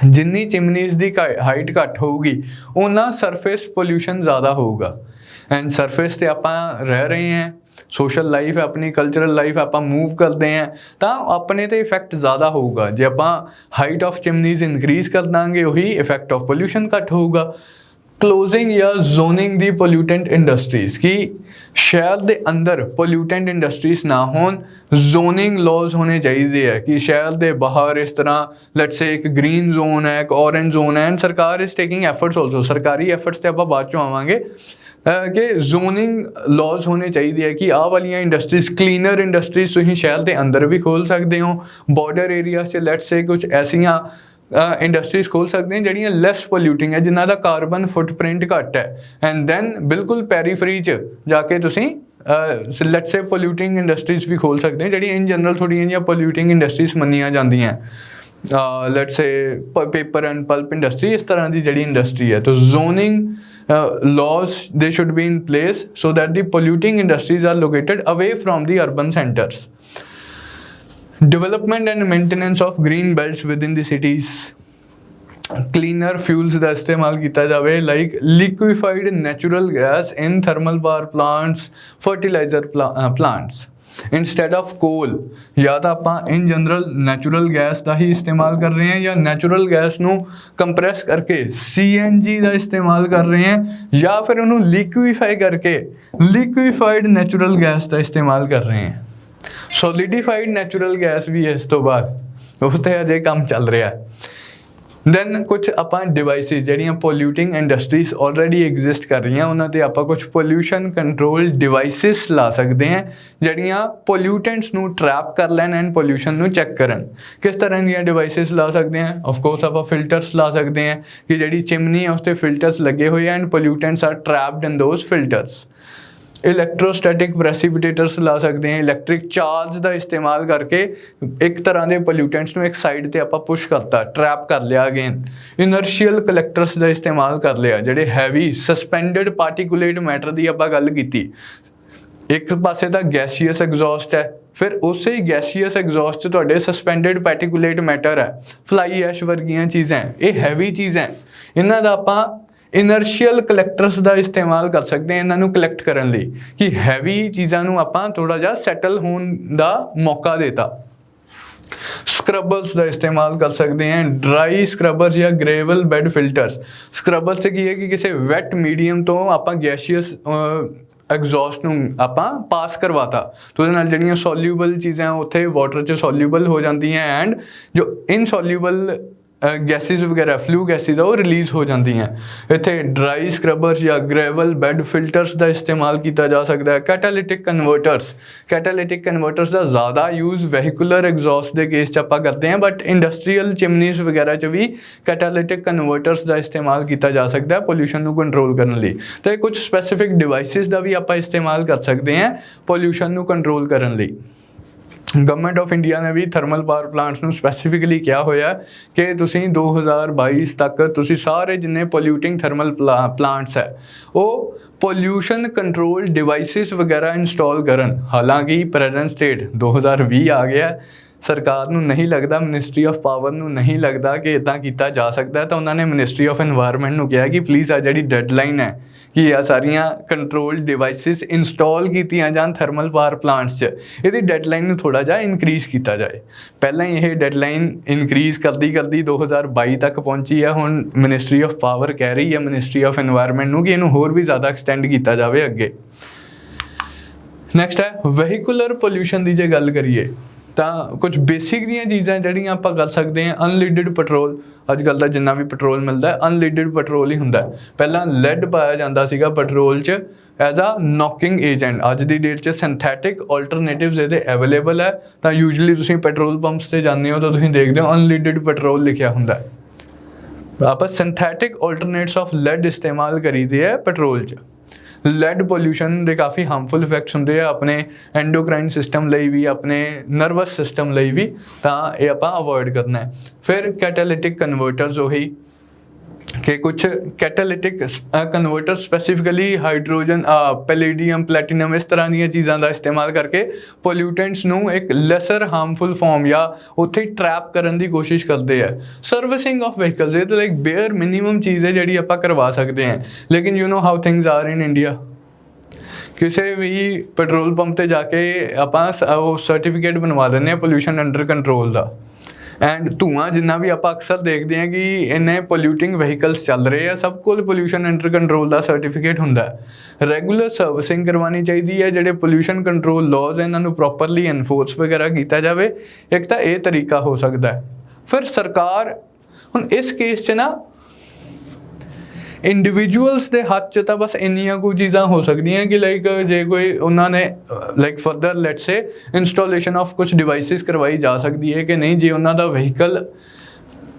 ਜਿੰਨੀ ਚਿਮਨੀਜ਼ ਦੀ ਹਾਈਟ ਘੱਟ ਹੋਊਗੀ ਉਹਨਾਂ ਸਰਫੇਸ ਪੋਲਿਊਸ਼ਨ ਜ਼ਿਆਦਾ ਹੋਊਗਾ। ਐਂਡ ਸਰਫੇਸ 'ਤੇ ਆਪਾਂ ਰਹਿ ਰਹੇ ਹਾਂ, ਸੋਸ਼ਲ ਲਾਈਫ ਹੈ ਆਪਣੀ, ਕਲਚਰਲ ਲਾਈਫ ਆਪਾਂ ਮੂਵ ਕਰਦੇ ਹਾਂ, ਤਾਂ ਆਪਣੇ 'ਤੇ ਇਫੈਕਟ ਜ਼ਿਆਦਾ ਹੋਊਗਾ। ਜੇ ਆਪਾਂ ਹਾਈਟ ਆਫ ਚਿਮਨੀਜ਼ ਇਨਕਰੀਜ਼ ਕਰ ਦਾਂਗੇ ਉਹੀ ਇਫੈਕਟ ਆਫ ਪੋਲਿਊਸ਼ਨ ਘੱਟ ਹੋਊਗਾ। ਕਲੋਜ਼ਿੰਗ ਜਾਂ ਜ਼ੋਨਿੰਗ ਦੀ ਪੋਲਿਊਟੈਂਟ ਇੰਡਸਟਰੀਜ਼, ਕਿ ਸ਼ਹਿਰ ਦੇ ਅੰਦਰ ਪੋਲਿਊਟੈਂਟ ਇੰਡਸਟਰੀਜ਼ ਨਾ ਹੋਣ, ਜ਼ੋਨਿੰਗ ਲਾਜ਼ ਹੋਣੇ ਚਾਹੀਦੇ ਹੈ ਕਿ ਸ਼ਹਿਰ ਦੇ ਬਾਹਰ ਇਸ ਤਰ੍ਹਾਂ ਲੈਟਸ ਸੇ ਇੱਕ ਗ੍ਰੀਨ ਜ਼ੋਨ ਹੈ, ਇੱਕ ਔਰੇਂਜ ਜ਼ੋਨ ਹੈ। ਐਂਡ ਸਰਕਾਰ ਇਜ਼ ਟੇਕਿੰਗ ਐਫਰਟਸ ਆਲਸੋ, ਸਰਕਾਰੀ ਐਫਰਟਸ 'ਤੇ ਆਪਾਂ ਬਾਅਦ 'ਚੋਂ ਆਵਾਂਗੇ ਕਿ ਜ਼ੋਨਿੰਗ ਲਾਜ਼ ਹੋਣੇ ਚਾਹੀਦੇ ਹੈ ਕਿ ਆਹ ਵਾਲੀਆਂ ਇੰਡਸਟਰੀਜ਼, ਕਲੀਨਰ ਇੰਡਸਟਰੀਜ਼ ਤੁਸੀਂ ਸ਼ਹਿਰ ਦੇ ਅੰਦਰ ਵੀ ਖੋਲ੍ਹ ਸਕਦੇ ਹੋ। ਬਾਰਡਰ ਏਰੀਆ 'ਚ ਲੈਟਸ ਸੇ ਕੁਝ ਐਸੀਆਂ ਇੰਡਸਟਰੀਜ਼ ਖੋਲ੍ਹ ਸਕਦੇ ਹਾਂ ਜਿਹੜੀਆਂ ਲੈਸ ਪੋਲਿਊਟਿੰਗ ਹੈ, ਜਿਨ੍ਹਾਂ ਦਾ ਕਾਰਬਨ ਫੁੱਟਪ੍ਰਿੰਟ ਘੱਟ ਹੈ। ਐਂਡ ਦੈਨ ਬਿਲਕੁਲ ਪੈਰੀਫਰੀ 'ਚ ਜਾ ਕੇ ਤੁਸੀਂ ਲੈਟਸ ਸੇ ਪੋਲਿਊਟਿੰਗ ਇੰਡਸਟਰੀਜ਼ ਵੀ ਖੋਲ੍ਹ ਸਕਦੇ ਹੋ, ਜਿਹੜੀਆਂ ਇਨ ਜਨਰਲ ਥੋੜ੍ਹੀਆਂ ਜਿਹੀਆਂ ਪੋਲਿਊਟਿੰਗ ਇੰਡਸਟਰੀਜ਼ ਮੰਨੀਆਂ ਜਾਂਦੀਆਂ। Let's say paper and pulp industry, ਇਸ ਤਰ੍ਹਾਂ ਦੀ ਜਿਹੜੀ ਇੰਡਸਟਰੀ ਹੈ। ਤਾਂ zoning laws they should be in place so that the polluting industries are located away from the urban centers. Development and maintenance of green belts within the cities. Cleaner fuels ਦਾ ਇਸਤੇਮਾਲ ਕੀਤਾ ਜਾਵੇ, like liquefied natural gas in thermal power plants, fertilizer plants instead of coal। ਜਾਂ ਤਾਂ ਆਪਾਂ in general natural gas ਦਾ ਹੀ ਇਸਤੇਮਾਲ ਕਰ ਰਹੇ ਹਾਂ ਜਾਂ ਨੈਚੁਰਲ ਗੈਸ ਨੂੰ ਕੰਪਰੈਸ ਕਰਕੇ CNG ਦਾ ਇਸਤੇਮਾਲ ਕਰ ਰਹੇ ਹਾਂ, ਜਾਂ ਫਿਰ ਉਹਨੂੰ ਲਿਕੁਈਫਾਈ ਕਰਕੇ ਲਿਕੁਈਫਾਈਡ ਨੈਚੁਰਲ ਗੈਸ ਦਾ ਇਸਤੇਮਾਲ ਕਰ ਰਹੇ ਹਾਂ। ਸੋਲੀਡੀਫਾਈਡ ਨੈਚੁਰਲ ਗੈਸ ਵੀ ਇਸ ਤੋਂ ਬਾਅਦ ਉਸ 'ਤੇ ਅਜੇ ਕੰਮ ਚੱਲ ਰਿਹਾ। ਦੈਨ ਕੁਝ ਆਪਾਂ ਡਿਵਾਈਸਿਸ ਜਿਹੜੀਆਂ ਪੋਲਿਊਟਿੰਗ ਇੰਡਸਟਰੀਜ਼ ਆਲਰੇਡੀ ਐਗਜ਼ਿਸਟ ਕਰ ਰਹੀਆਂ, ਉਹਨਾਂ 'ਤੇ ਆਪਾਂ ਕੁਝ ਪੋਲਿਊਸ਼ਨ ਕੰਟਰੋਲ ਡਿਵਾਈਸਿਸ ਲਾ ਸਕਦੇ ਹਾਂ ਜਿਹੜੀਆਂ ਪੋਲਿਊਟੈਂਟਸ ਨੂੰ ਟਰੈਪ ਕਰ ਲੈਣ ਐਂਡ ਪੋਲਿਊਸ਼ਨ ਨੂੰ ਚੈੱਕ ਕਰਨ। ਕਿਸ ਤਰ੍ਹਾਂ ਦੀਆਂ ਡਿਵਾਈਸਿਸ ਲਾ ਸਕਦੇ ਹਾਂ? ਆਫਕੋਰਸ ਆਪਾਂ ਫਿਲਟਰਸ ਲਾ ਸਕਦੇ ਹਾਂ ਕਿ ਜਿਹੜੀ ਚਿਮਨੀ ਹੈ ਉਸ 'ਤੇ ਫਿਲਟਰਸ ਲੱਗੇ ਹੋਏ and pollutants are trapped in those filters. Electrostatic precipitators ਲਾ ਸਕਦੇ ਹਾਂ, ਇਲੈਕਟ੍ਰਿਕ ਚਾਰਜ ਦਾ ਇਸਤੇਮਾਲ ਕਰਕੇ ਇੱਕ ਤਰ੍ਹਾਂ ਦੇ ਪੋਲਿਊਟੈਂਟਸ ਨੂੰ ਇੱਕ ਸਾਈਡ 'ਤੇ ਆਪਾਂ ਪੁਸ਼ ਕਰਤਾ, ਟਰੈਪ ਕਰ ਲਿਆ ਅਗੇਨ। ਇਨਰਸ਼ੀਅਲ ਕਲੈਕਟਰਸ ਦਾ ਇਸਤੇਮਾਲ ਕਰ ਲਿਆ, ਜਿਹੜੇ ਹੈਵੀ ਸਸਪੈਂਡਡ ਪਾਰਟੀਕੂਲੇਟ ਮੈਟਰ ਦੀ ਆਪਾਂ ਗੱਲ ਕੀਤੀ। ਇੱਕ ਪਾਸੇ ਤਾਂ ਗੈਸੀਅਸ ਐਗਜ਼ੌਸਟ ਹੈ, ਫਿਰ ਉਸੇ ਗੈਸੀਅਸ ਐਗਜ਼ੌਸਟ 'ਚ ਤੁਹਾਡੇ ਸਸਪੈਂਡਡ ਪਾਰਟੀਕੂਲੇਟ ਮੈਟਰ ਹੈ, ਫਲਾਈ ਐਸ਼ ਵਰਗੀਆਂ ਚੀਜ਼ਾਂ, ਇਹ ਹੈਵੀ ਚੀਜ਼ਾਂ। ਇਹਨਾਂ ਦਾ ਆਪਾਂ ਇਨਰਸ਼ੀਅਲ ਕਲੈਕਟਰਸ ਦਾ ਇਸਤੇਮਾਲ ਕਰ ਸਕਦੇ ਹਾਂ ਇਹਨਾਂ ਨੂੰ ਕਲੈਕਟ ਕਰਨ ਲਈ, ਕਿ ਹੈਵੀ ਚੀਜ਼ਾਂ ਨੂੰ ਆਪਾਂ ਥੋੜ੍ਹਾ ਜਿਹਾ ਸੈਟਲ ਹੋਣ ਦਾ ਮੌਕਾ ਦੇਤਾ। स्क्रबर्स का इस्तेमाल कर सकते हैं, ड्राई स्क्रबर्स या ग्रेवल बेड फिल्टर्स। स्क्रबर से की है कि किसी वैट मीडियम तो आप गैशियस ਐਗਜ਼ੌਸਟ ਨੂੰ ਆਪਾਂ ਪਾਸ ਕਰਵਾਤਾ तो ਉਹਦੇ ਨਾਲ ਜਿਹੜੀਆਂ ਸੋਲਿਊਬਲ ਚੀਜ਼ਾਂ ਉੱਥੇ ਵਾਟਰ 'ਚ ਸੋਲਿਊਬਲ ਹੋ ਜਾਂਦੀਆਂ ਐਂਡ ਜੋ ਇਨਸੋਲਿਊਬਲ ਗੈਸਿਸ ਵਗੈਰਾ ਫਲੂ ਗੈਸਿਸ ਆ ਉਹ ਰਿਲੀਜ਼ ਹੋ ਜਾਂਦੀਆਂ। ਇੱਥੇ ਡਰਾਈ ਸਕਰਬਰਸ ਜਾਂ ਗ੍ਰੈਵਲ ਬੈਡ ਫਿਲਟਰਸ ਦਾ ਇਸਤੇਮਾਲ ਕੀਤਾ ਜਾ ਸਕਦਾ ਹੈ। ਕੈਟਾਲਿਟਿਕ ਕਨਵਰਟਰਸ ਦਾ ਜ਼ਿਆਦਾ ਯੂਜ਼ ਵਹੀਕੂਲਰ ਐਗਜ਼ੌਸਟ ਦੇ ਕੇਸ 'ਚ ਆਪਾਂ ਕਰਦੇ ਹਾਂ, ਬਟ ਇੰਡਸਟਰੀਅਲ ਚਿਮਨੀਜ਼ ਵਗੈਰਾ 'ਚ ਵੀ ਕੈਟਾਲਿਟਿਕ ਕਨਵਰਟਰਸ ਦਾ ਇਸਤੇਮਾਲ ਕੀਤਾ ਜਾ ਸਕਦਾ ਹੈ ਪੋਲਿਊਸ਼ਨ ਨੂੰ ਕੰਟਰੋਲ ਕਰਨ ਲਈ। ਅਤੇ ਕੁਝ ਸਪੈਸੀਫਿਕ ਡਿਵਾਈਸਿਸ ਦਾ ਵੀ ਆਪਾਂ ਇਸਤੇਮਾਲ ਕਰ ਸਕਦੇ ਹਾਂ ਪੋਲਿਊਸ਼ਨ ਨੂੰ ਕੰਟਰੋਲ ਕਰਨ ਲਈ। ਗਵਰਨਮੈਂਟ ਆਫ ਇੰਡੀਆ ਨੇ ਵੀ ਥਰਮਲ ਪਾਵਰ ਪਲਾਂਟਸ ਨੂੰ ਸਪੈਸੀਫਿਕਲੀ ਕਿਹਾ ਹੋਇਆ ਕਿ ਤੁਸੀਂ 2022 ਤੱਕ ਤੁਸੀਂ ਸਾਰੇ ਜਿੰਨੇ ਪੋਲਿਊਟਿੰਗ ਥਰਮਲ ਪਲਾਂਟਸ ਹੈ ਉਹ ਪੋਲਿਊਸ਼ਨ ਕੰਟਰੋਲ ਡਿਵਾਈਸਿਸ ਵਗੈਰਾ ਇੰਸਟਾਲ ਕਰਨ। ਹਾਲਾਂਕਿ ਪ੍ਰੈਜ਼ੈਂਟ ਸਟੇਟ 2020 ਆ ਗਿਆ, ਸਰਕਾਰ ਨੂੰ ਨਹੀਂ ਲੱਗਦਾ, ਮਿਨਿਸਟਰੀ ਆਫ ਪਾਵਰ ਨੂੰ ਨਹੀਂ ਲੱਗਦਾ ਕਿ ਇੱਦਾਂ ਕੀਤਾ ਜਾ ਸਕਦਾ, ਤਾਂ ਉਹਨਾਂ ਨੇ ਮਿਨਿਸਟਰੀ ਆਫ ਇਨਵਾਇਰਮੈਂਟ ਨੂੰ ਕਿਹਾ ਕਿ ਪਲੀਜ਼ ਆ ਜਿਹੜੀ ਡੈਡਲਾਈਨ ਹੈ ਕਿ ਆ ਸਾਰੀਆਂ ਕੰਟਰੋਲ ਡਿਵਾਈਸਿਸ ਇੰਸਟਾਲ ਕੀਤੀਆਂ ਜਾਣ ਥਰਮਲ ਪਾਵਰ ਪਲਾਂਟਸ 'ਚ, ਇਹਦੀ ਡੈਡਲਾਈਨ ਨੂੰ ਥੋੜ੍ਹਾ ਜਿਹਾ ਇਨਕਰੀਜ਼ ਕੀਤਾ ਜਾਏ। ਪਹਿਲਾਂ ਹੀ ਇਹ ਡੈਡਲਾਈਨ ਇਨਕਰੀਜ਼ ਕਰਦੀ 2022 ਤੱਕ ਪਹੁੰਚੀ ਹੈ। ਹੁਣ ਮਿਨਿਸਟਰੀ ਆਫ ਪਾਵਰ ਕਹਿ ਰਹੀ ਹੈ ਮਿਨਿਸਟਰੀ ਆਫ ਇਨਵਾਇਰਮੈਂਟ ਨੂੰ ਕਿ ਇਹਨੂੰ ਹੋਰ ਵੀ ਜ਼ਿਆਦਾ ਐਕਸਟੈਂਡ ਕੀਤਾ ਜਾਵੇ ਅੱਗੇ। ਨੈਕਸਟ ਹੈ ਵਹੀਕੂਲਰ ਪੋਲਿਊਸ਼ਨ ਦੀ ਜੇ ਗੱਲ ਕਰੀਏ ਤਾਂ ਕੁਝ ਬੇਸਿਕ ਦੀਆਂ ਚੀਜ਼ਾਂ ਜਿਹੜੀਆਂ ਆਪਾਂ ਕਰ ਸਕਦੇ ਹਾਂ। ਅਨਲੀਡਡ ਪੈਟਰੋਲ, ਅੱਜ ਕੱਲ੍ਹ ਦਾ ਜਿੰਨਾ ਵੀ ਪੈਟਰੋਲ ਮਿਲਦਾ ਅਨਲੀਡਡ ਪੈਟਰੋਲ ਹੀ ਹੁੰਦਾ। ਪਹਿਲਾਂ ਲੈਡ ਪਾਇਆ ਜਾਂਦਾ ਸੀਗਾ ਪੈਟਰੋਲ 'ਚ ਐਜ਼ ਆ ਨੌਕਿੰਗ ਏਜੰਟ। ਅੱਜ ਦੀ ਡੇਟ 'ਚ ਸਿੰਥੈਟਿਕ ਆਲਟਰਨੇਟਿਵਸ ਇਹਦੇ ਅਵੇਲੇਬਲ ਹੈ, ਤਾਂ ਯੂਜਲੀ ਤੁਸੀਂ ਪੈਟਰੋਲ ਪੰਪਸ 'ਤੇ ਜਾਂਦੇ ਹੋ ਤਾਂ ਤੁਸੀਂ ਦੇਖਦੇ ਹੋ ਅਨਲੀਡਡ ਪੈਟਰੋਲ ਲਿਖਿਆ ਹੁੰਦਾ। ਆਪਾਂ ਸਿੰਥੈਟਿਕ ਆਲਟਰਨੇਟਸ ਆਫ ਲੈਡ ਇਸਤੇਮਾਲ ਕਰੀਦੇ ਹੈ ਪੈਟਰੋਲ 'ਚ। ਲੈਡ ਪੋਲਿਊਸ਼ਨ ਦੇ ਕਾਫੀ ਹਾਰਮਫੁਲ ਇਫੈਕਟਸ ਹੁੰਦੇ ਆ ਆਪਣੇ ਐਂਡੋਕਰਾਈਨ ਸਿਸਟਮ ਲਈ ਵੀ, ਆਪਣੇ ਨਰਵਸ ਸਿਸਟਮ ਲਈ ਵੀ, ਤਾਂ ਇਹ ਆਪਾਂ ਅਵੋਇਡ ਕਰਨਾ ਹੈ। ਫਿਰ ਕੈਟਾਲਿਟਿਕ ਕਨਵਰਟਰਸ ਉਹੀ ਕਿ ਕੁਛ ਕੈਟਾਲਿਟਿਕ converter specifically hydrogen, palladium, platinum ਇਸ ਤਰ੍ਹਾਂ ਦੀਆਂ ਚੀਜ਼ਾਂ ਦਾ ਇਸਤੇਮਾਲ ਕਰਕੇ ਪੋਲਿਊਟੈਂਟਸ ਨੂੰ ਇੱਕ ਲੈਸਰ ਹਾਰਮਫੁਲ ਫਾਰਮ ਜਾਂ ਉੱਥੇ ਹੀ ਟਰੈਪ ਕਰਨ ਦੀ ਕੋਸ਼ਿਸ਼ ਕਰਦੇ ਆ। ਸਰਵਿਸਿੰਗ ਆਫ ਵਹੀਕਲਸ ਇਹ ਤਾਂ ਲਾਈਕ ਬੇਅਰ ਮਿਨੀਮਮ ਚੀਜ਼ ਹੈ ਜਿਹੜੀ ਆਪਾਂ ਕਰਵਾ ਸਕਦੇ ਹਾਂ, ਲੇਕਿਨ you know how things are in India. ਕਿਸੇ ਵੀ ਪੈਟਰੋਲ ਪੰਪ 'ਤੇ ਜਾ ਕੇ ਆਪਾਂ ਉਹ ਸਰਟੀਫਿਕੇਟ ਬਣਵਾ ਦਿੰਦੇ ਹਾਂ pollution under control the, and ਧੂੰਆਂ ਜਿੰਨਾ ਵੀ ਆਪਾਂ ਅਕਸਰ ਦੇਖਦੇ ਹਾਂ ਕਿ ਇੰਨੇ ਪੋਲਿਊਟਿੰਗ ਵਹੀਕਲਸ ਚੱਲ ਰਹੇ ਆ, ਸਭ ਕੋਲ ਪੋਲਿਊਸ਼ਨ ਅੰਡਰ ਕੰਟਰੋਲ ਦਾ ਸਰਟੀਫਿਕੇਟ ਹੁੰਦਾ। ਰੈਗੂਲਰ ਸਰਵਿਸਿੰਗ ਕਰਵਾਉਣੀ ਚਾਹੀਦੀ ਹੈ। ਜਿਹੜੇ ਪੋਲਿਊਸ਼ਨ ਕੰਟਰੋਲ ਲਾਜ਼ ਇਹਨਾਂ ਨੂੰ ਪ੍ਰੋਪਰਲੀ ਐਨਫੋਰਸ ਵਗੈਰਾ ਕੀਤਾ ਜਾਵੇ। ਇੱਕ ਤਾਂ ਇਹ ਤਰੀਕਾ ਹੋ ਸਕਦਾ। ਫਿਰ ਸਰਕਾਰ ਹੁਣ ਇਸ ਕੇਸ 'ਚ ਨਾ ਇੰਡੀਵਿਜੂਅਲਸ ਦੇ ਹੱਥ 'ਚ ਤਾਂ ਬਸ ਇੰਨੀਆਂ ਕੁ ਚੀਜ਼ਾਂ ਹੋ ਸਕਦੀਆਂ ਕਿ ਲਾਈਕ ਜੇ ਕੋਈ ਉਹਨਾਂ ਨੇ like further let's say installation of ਕੁਝ ਡਿਵਾਈਸਿਸ ਕਰਵਾਈ ਜਾ ਸਕਦੀ ਹੈ ਕਿ ਨਹੀਂ, ਜੇ ਉਹਨਾਂ ਦਾ ਵਹੀਕਲ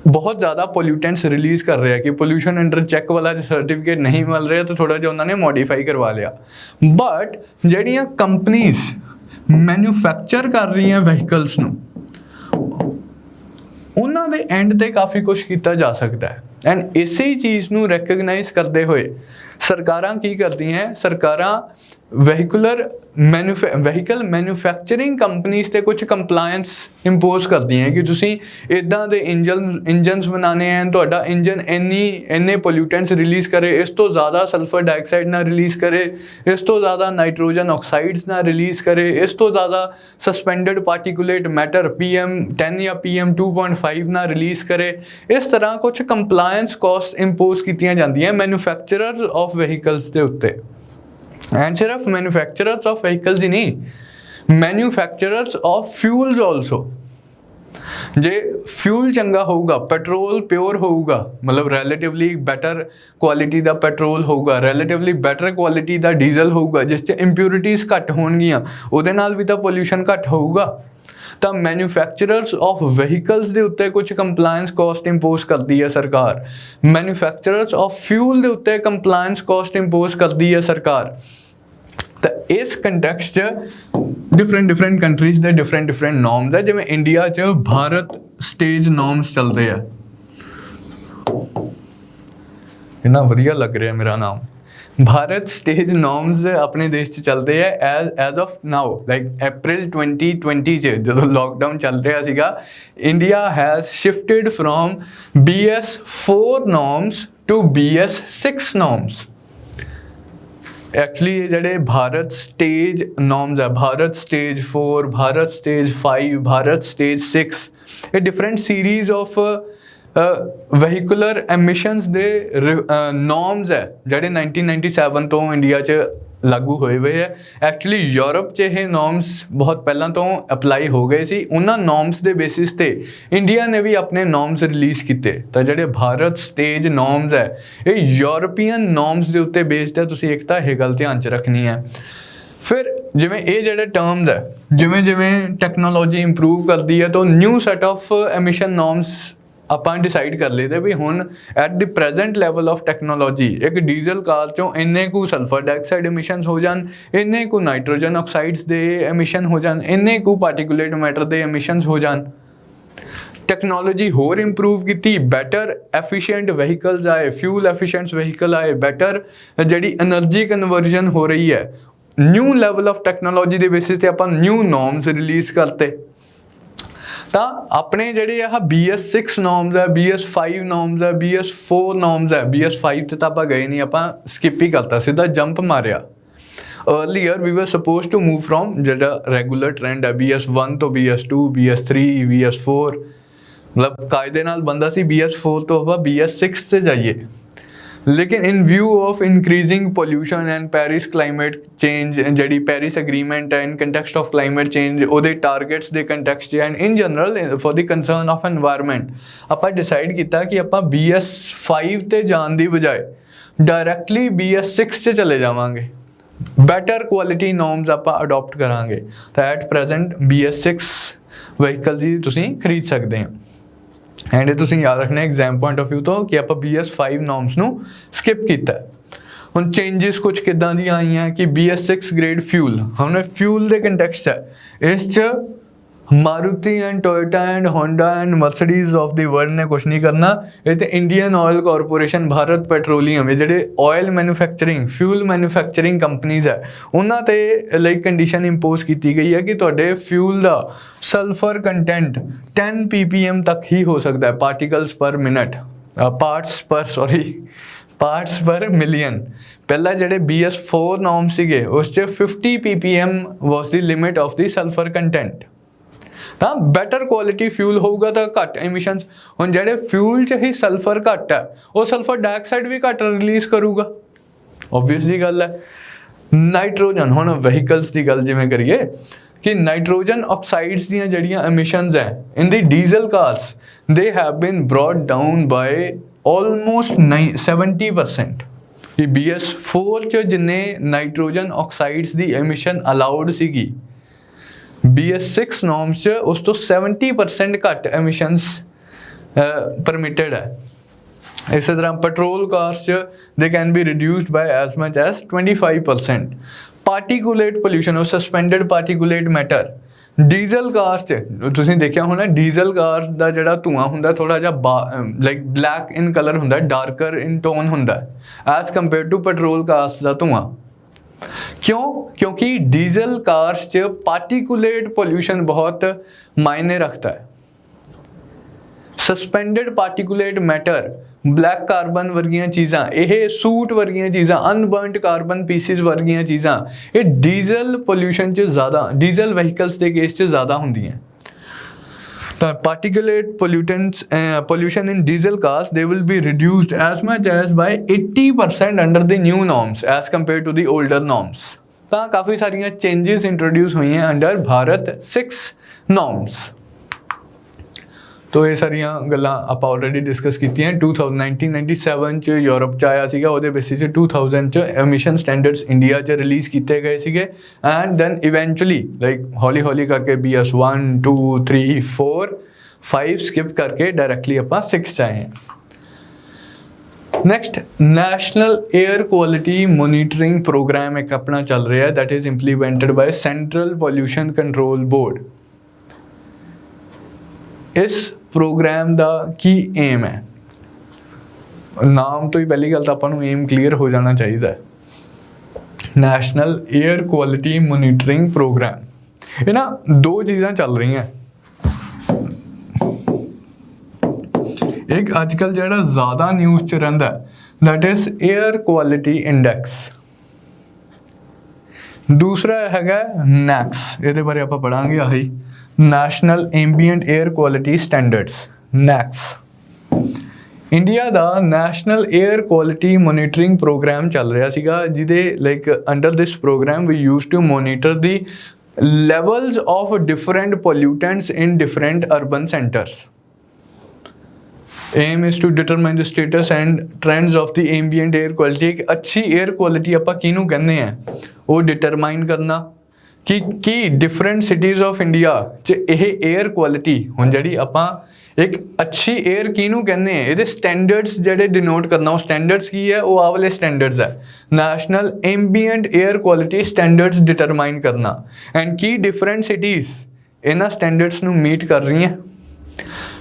ਬਹੁਤ ਜ਼ਿਆਦਾ ਪੋਲਿਊਟੈਂਟਸ ਰਿਲੀਜ਼ ਕਰ ਰਿਹਾ ਕਿ ਪੋਲਿਊਸ਼ਨ ਅੰਡਰ ਚੈੱਕ ਵਾਲਾ ਸਰਟੀਫਿਕੇਟ ਨਹੀਂ ਮਿਲ ਰਿਹਾ ਤਾਂ ਥੋੜ੍ਹਾ ਜਿਹਾ ਉਹਨਾਂ ਨੇ ਮੋਡੀਫਾਈ ਕਰਵਾ ਲਿਆ। ਬਟ ਜਿਹੜੀਆਂ ਕੰਪਨੀਜ਼ ਮੈਨੂਫੈਕਚਰ ਕਰ ਰਹੀਆਂ ਵਹੀਕਲਸ ਨੂੰ ਉਹਨਾਂ ਦੇ ਐਂਡ 'ਤੇ ਕਾਫੀ ਕੁਛ ਕੀਤਾ ਜਾ ਸਕਦਾ ਹੈ। ਐਂਡ ਇਸੇ ਚੀਜ਼ ਨੂੰ ਰੈਕਗਨਾਈਜ਼ ਕਰਦੇ ਹੋਏ ਸਰਕਾਰਾਂ ਕੀ ਕਰਦੀਆਂ, ਸਰਕਾਰਾਂ ਵਹੀਕਲ ਮੈਨੂਫੈਕਚਰਿੰਗ ਕੰਪਨੀਜ਼ 'ਤੇ ਕੁਝ ਕੰਪਲਾਇੰਸ ਇੰਪੋਜ਼ ਕਰਦੀਆਂ ਕਿ ਤੁਸੀਂ ਇੱਦਾਂ ਦੇ ਇੰਜਨਸ ਬਣਾਉਣੇ ਹਨ, ਤੁਹਾਡਾ ਇੰਜਨ ਇੰਨੇ ਪੋਲਿਊਟੈਂਟਸ ਰਿਲੀਜ਼ ਕਰੇ, ਇਸ ਤੋਂ ਜ਼ਿਆਦਾ ਸਲਫਰ ਡਾਈਆਕਸਾਈਡ ਨਾ ਰਿਲੀਜ਼ ਕਰੇ, ਇਸ ਤੋਂ ਜ਼ਿਆਦਾ ਨਾਈਟ੍ਰੋਜਨ ਆਕਸਾਈਡਸ ਨਾ ਰਿਲੀਜ਼ ਕਰੇ, ਇਸ ਤੋਂ ਜ਼ਿਆਦਾ ਸਸਪੈਂਡਡ ਪਾਰਟੀਕੂਲੇਟ ਮੈਟਰ PM10 ਜਾਂ PM2.5 ਨਾ ਰਿਲੀਜ਼ ਕਰੇ। ਇਸ ਤਰ੍ਹਾਂ ਕੁਝ ਕੰਪਲਾਇੰਸ ਕੋਸਟ ਇੰਪੋਜ਼ ਕੀਤੀਆਂ ਜਾਂਦੀਆਂ ਮੈਨੂਫੈਕਚਰਰਸ ਆਫ ਵਹੀਕਲਸ ਦੇ ਉੱਤੇ। ਐਂਡ ਸਿਰਫ ਮੈਨੂਫੈਕਚਰਰਸ ਆਫ ਵਹੀਕਲਸ ਹੀ ਨਹੀਂ, ਮੈਨੂਫੈਕਚਰਰਸ ਆਫ ਫਿਊਲਸ ਆਲਸੋ। ਜੇ ਫਿਊਲ ਚੰਗਾ ਹੋਊਗਾ, ਪੈਟਰੋਲ ਪਿਓਰ ਹੋਊਗਾ, ਮਤਲਬ ਰਿਲੇਟਿਵਲੀ ਬੈਟਰ ਕੁਆਲਿਟੀ ਦਾ ਪੈਟਰੋਲ ਹੋਊਗਾ, ਰਿਲੇਟਿਵਲੀ ਬੈਟਰ ਕੁਆਲਿਟੀ ਦਾ ਡੀਜ਼ਲ ਹੋਊਗਾ ਜਿਸ 'ਚ ਇੰਪਿਊਰਿਟੀਜ਼ ਘੱਟ ਹੋਣਗੀਆਂ, ਉਹਦੇ ਨਾਲ ਵੀ ਤਾਂ ਪੋਲਿਊਸ਼ਨ ਘੱਟ ਹੋਊਗਾ। ਤਾਂ ਮੈਨੂਫੈਕਚਰਰਸ ਆਫ ਵਹੀਕਲਸ ਦੇ ਉੱਤੇ ਕੁਝ ਕੰਪਲਾਇੰਸ ਕੋਸਟ ਇੰਪੋਜ਼ ਕਰਦੀ ਹੈ ਸਰਕਾਰ। ਮੈਨੂਫੈਕਚਰਰਸ ਆਫ ਫਿਊਲ ਦੇ ਉੱਤੇ ਕੰਪਲਾਇੰਸ ਕੋਸਟ ਇੰਪੋਜ਼ ਕਰਦੀ ਹੈ ਸਰਕਾਰ। ਤਾਂ ਇਸ ਕੰਟੈਕਸਟ 'ਚ ਡਿਫਰੈਂਟ ਕੰਟਰੀਜ਼ ਦੇ ਡਿਫਰੈਂਟ ਨੋਰਮਸ ਹੈ। ਜਿਵੇਂ ਇੰਡੀਆ 'ਚ ਭਾਰਤ ਸਟੇਜ ਨੋਰਮਸ ਚੱਲਦੇ ਆ। ਇੰਨਾ ਵਧੀਆ ਲੱਗ ਰਿਹਾ ਮੇਰਾ ਨਾਮ। ਭਾਰਤ ਸਟੇਜ ਨੋਰਮਸ ਆਪਣੇ ਦੇਸ਼ 'ਚ ਚੱਲਦੇ ਆ as of now, like April 2020 'ਚ ਜਦੋਂ ਲੋਕਡਾਊਨ ਚੱਲ ਰਿਹਾ ਸੀਗਾ, India has shifted from BS4 norms to BS6 norms. Actually ये ਜਿਹੜੇ भारत स्टेज नॉर्म्स है, Bharat stage 4, Bharat stage 5, Bharat stage 6, ये different series of vehicular emissions ਦੇ ਨੋਰਮਸ ਹੈ ਜਿਹੜੇ 1997 ਤੋਂ ਇੰਡੀਆ 'ਚ ਲਾਗੂ ਹੋਏ ਹੋਏ ਹੈ। ਐਕਚੁਅਲੀ ਯੂਰਪ 'ਚ ਇਹ ਨੋਰਮਸ ਬਹੁਤ ਪਹਿਲਾਂ ਤੋਂ ਅਪਲਾਈ ਹੋ ਗਏ ਸੀ। ਉਹਨਾਂ ਨੋਰਮਸ ਦੇ ਬੇਸਿਸ 'ਤੇ ਇੰਡੀਆ ਨੇ ਵੀ ਆਪਣੇ ਨੋਰਮਸ ਰਿਲੀਜ਼ ਕੀਤੇ। ਤਾਂ ਜਿਹੜੇ ਭਾਰਤ ਸਟੇਜ ਨੋਰਮਸ ਹੈ ਇਹ ਯੂਰਪੀਅਨ ਨੋਰਮਸ ਦੇ ਉੱਤੇ ਬੇਸਡ ਹੈ। ਤੁਸੀਂ ਇੱਕ ਤਾਂ ਇਹ ਗੱਲ ਧਿਆਨ 'ਚ ਰੱਖਣੀ ਹੈ। ਫਿਰ ਜਿਵੇਂ ਇਹ ਜਿਹੜੇ ਟਰਮਸ ਹੈ, ਜਿਵੇਂ ਜਿਵੇਂ ਟੈਕਨੋਲੋਜੀ ਇੰਪਰੂਵ ਕਰਦੀ ਹੈ ਤਾਂ new set of emission norms ਆਪਾਂ ਡਿਸਾਈਡ ਕਰ ਲਈਦੇ ਵੀ ਹੁਣ at the present level of technology ਇੱਕ ਡੀਜ਼ਲ ਕਾਰ 'ਚੋਂ ਇੰਨੇ ਕੁ ਸਲਫਰ ਡਾਈਆਕਸਾਈਡ ਐਮਿਸ਼ਨਸ ਹੋ ਜਾਣ, ਇੰਨੇ ਕੁ ਨਾਈਟ੍ਰੋਜਨ ਆਕਸਾਈਡਸ ਦੇ ਐਮਿਸ਼ਨ ਹੋ ਜਾਣ, ਇੰਨੇ ਕੁ ਪਾਰਟੀਕੂਲੇਟ ਮੈਟਰ ਦੇ ਐਮਿਸ਼ਨਸ ਹੋ ਜਾਣ। ਟੈਕਨੋਲੋਜੀ ਹੋਰ ਇੰਪਰੂਵ ਕੀਤੀ, ਬੈਟਰ ਐਫੀਸ਼ੀਐਂਟ ਵਹੀਕਲਸ ਆਏ, ਫਿਊਲ ਐਫੀਸ਼ੀਐਂਟ ਵਹੀਕਲ ਆਏ, ਬੈਟਰ ਜਿਹੜੀ ਐਨਰਜੀ ਕਨਵਰਜਨ ਹੋ ਰਹੀ ਹੈ। ਨਿਊ ਲੈਵਲ ਆਫ ਟੈਕਨੋਲੋਜੀ ਦੇ ਬੇਸਿਸ 'ਤੇ ਆਪਾਂ ਨਿਊ ਨੋਰਮਸ ਰਿਲੀਜ਼ ਕਰਤੇ। ਤਾਂ ਆਪਣੇ ਜਿਹੜੇ ਆਹ BS6 ਨੋਰਮਸ ਹੈ, BS5 ਨੋਰਮਸ ਹੈ, BS4 ਨੋਰਮਸ ਹੈ, BS5 ਤੇ ਤਾਂ ਆਪਾਂ ਗਏ ਨਹੀਂ, ਆਪਾਂ ਸਕਿਪ ਹੀ ਕਰਤਾ, ਸਿੱਧਾ ਜੰਪ ਮਾਰਿਆ। Earlier we were supposed to move from ਜਿਹੜਾ ਰੈਗੂਲਰ ਟ੍ਰੈਂਡ ਹੈ BS1 ਤੋਂ BS2, BS3, BS4, ਮਤਲਬ ਕਾਇਦੇ ਨਾਲ ਬੰਦਾ ਸੀ BS4 ਤੋਂ ਆਪਾਂ BS6 ਤੇ ਜਾਈਏ। लेकिन in view of increasing pollution and Paris climate change जी पेरिस एग्रीमेंट है in context of climate change वो टारगेट्स के context and in general for the concern of environment आप डिसाइड किया कि आप BS5 ते जाने की बजाय डायरैक्टली BS6 से चले जावांगे, बैटर क्वालिटी नॉर्म्स आप अडोप्ट करांगे। तो एट प्रेजेंट BS6 व्हीकल्स ही तुसीं खरीद सकते हैं। एंड ये तुसीं याद रखना एग्जाम पॉइंट ऑफ व्यू तो कि आप BS5 नॉर्म्स नू स्किप किया। हुण चेंजिस कुछ किदां दी आई हैं कि BS6 ग्रेड फ्यूल, हमने फ्यूल दे कंटेक्सट है इस च Maruti and Toyota and Honda and Mercedes of the world ने कुछ नहीं करना। ये तो Indian oil corporation, Bharat petroleum, ये ਜਿਹੜੇ oil manufacturing fuel manufacturing companies है ਉਹਨਾਂ ਤੇ ਲਈ ਕੰਡੀਸ਼ਨ ਇੰਪੋਜ਼ ਕੀਤੀ ਗਈ ਹੈ ਕਿ ਤੁਹਾਡੇ ਫਿਊਲ ਦਾ ਸਲਫਰ ਕੰਟੈਂਟ 10 ppm ਤੱਕ ਹੀ ਹੋ ਸਕਦਾ ਹੈ, ਪਾਰਟੀਕਲਸ ਪਰ ਮਿੰਟ, ਪਾਰਟਸ ਪਰ ਮਿਲੀਅਨ। ਪਹਿਲਾਂ ਜਿਹੜੇ BS4 ਨੋਰਮ ਸੀਗੇ ਉਸ 'ਚ 50 ppm was the limit of the sulphur content. ਤਾਂ ਬੈਟਰ ਕੁਆਲਿਟੀ ਫਿਊਲ ਹੋਊਗਾ ਤਾਂ ਘੱਟ ਐਮਿਸ਼ਨਸ। ਹੁਣ ਜਿਹੜੇ ਫਿਊਲ 'ਚ ਹੀ ਸਲਫਰ ਘੱਟ ਹੈ ਉਹ ਸਲਫਰ ਡਾਈਆਕਸਾਈਡ ਵੀ ਘੱਟ ਰਿਲੀਜ਼ ਕਰੂਗਾ, ਓਬਵੀਅਸ ਦੀ ਗੱਲ ਹੈ। ਨਾਈਟ੍ਰੋਜਨ, ਹੁਣ ਵਹੀਕਲਸ ਦੀ ਗੱਲ ਜਿਵੇਂ ਕਰੀਏ ਕਿ ਨਾਈਟ੍ਰੋਜਨ ਆਕਸਾਈਡਸ ਦੀਆਂ ਜਿਹੜੀਆਂ ਐਮਿਸ਼ਨਸ ਹੈ in the diesel cars they have been brought down by almost 70%। ਕਿ BS4 'ਚ ਜਿੰਨੇ ਨਾਈਟ੍ਰੋਜਨ ਆਕਸਾਈਡਸ ਦੀ ਐਮਿਸ਼ਨ ਅਲਾਉਡ ਸੀਗੀ BS6 नॉर्म्स च उस तो 70% घट एमिशनस परमिटेड है। इस तरह पेट्रोल कार्स च they can be reduced by as much as 25%। Particulate pollution और suspended particulate matter diesel cars च तुसीं देखिया होना, डीजल कार्स दा जिहड़ा धुआं हुंदा थोड़ा जिहा लाइक ब्लैक इन कलर हुंदा, डार्कर इन टोन हुंदा as compare to petrol cars दा धुआं। क्यों? क्योंकि डीजल कार्स च पार्टिकुलेट पोल्यूशन बहुत मायने रखता है। Suspended particulate matter, black carbon वर्गियां चीज़ां, यह सूट वर्गियां चीज़ां, अनबर्नट कार्बन पीसिस वर्गियां चीज़ां, ये डीजल पोल्यूशन च ज़्यादा, डीजल व्हीकल्स के केस च ज़्यादा होंदियां। Particulate pollutants pollution in diesel cars, they will be reduced as much as by 80% under the new norms as compared to the older norms। ਤਾਂ ਕਾਫੀ ਸਾਰੀਆਂ ਚੇਂजेस ਇੰਟਰੋਡਿਊਸ ਹੋਈਆਂ under Bharat 6 norms। तो ये सारिया गल्लां आपां ऑलरेडी डिस्कस कीतियां। 1997 च यूरोप च आया सीगा, ਉਹਦੇ बेसिस 2000 च एमिशन स्टैंडर्ड्स इंडिया च रिलीज़ किए गए सीगे एंड दैन इवेंचुअली लाइक हौली हौली करके BS1 2 3 4 5 स्किप करके डायरैक्टली आपां 6 च आए हैं। Next national air quality monitoring programme एक अपना चल रहा है, that is implemented by central pollution control board. इस प्रोग्राम का की एम है, नाम तो ही पहली गल तो आपां नूं एम क्लीयर हो जाना चाहिए। National air quality monitoring programme, ये ना दो चीज़ां चल रही हैं। एक आजकल जिहड़ा ज़्यादा न्यूज़ च रहिंदा that is air quality index. दूसरा हैगा नैक्स, ਇਹਦੇ ਬਾਰੇ ਆਪਾਂ ਪੜਾਂਗੇ ਆਹੀ national ambient air quality standards NAAQS. India ਦਾ national air quality monitoring programme ਚੱਲ ਰਿਹਾ ਸੀਗਾ, ਜਿਹਦੇ like under this programme we use to monitor the levels of different pollutants in different urban centers. Aim is to determine the status and trends of the ambient air quality। एक अच्छी air quality ਆਪਾਂ ਕਿਹਨੂੰ ਕਹਿੰਦੇ ਆ ਉਹ determine ਕਰਨਾ ਕਿ different cities of India 'ਚ ਇਹ air quality ਹੁਣ ਜਿਹੜੀ ਆਪਾਂ एक अच्छी एयर किनू कहने हैं ये स्टैंडर्ड्स जेडे डिनोट करना, वो स्टैंडर्ड्स की है वो आ वाले स्टैंडर्ड्स है national ambient air quality standards determine करना एंड की डिफरेंट सिटीज़ इन्हां स्टैंडर्ड्स नू मीट कर रही हैं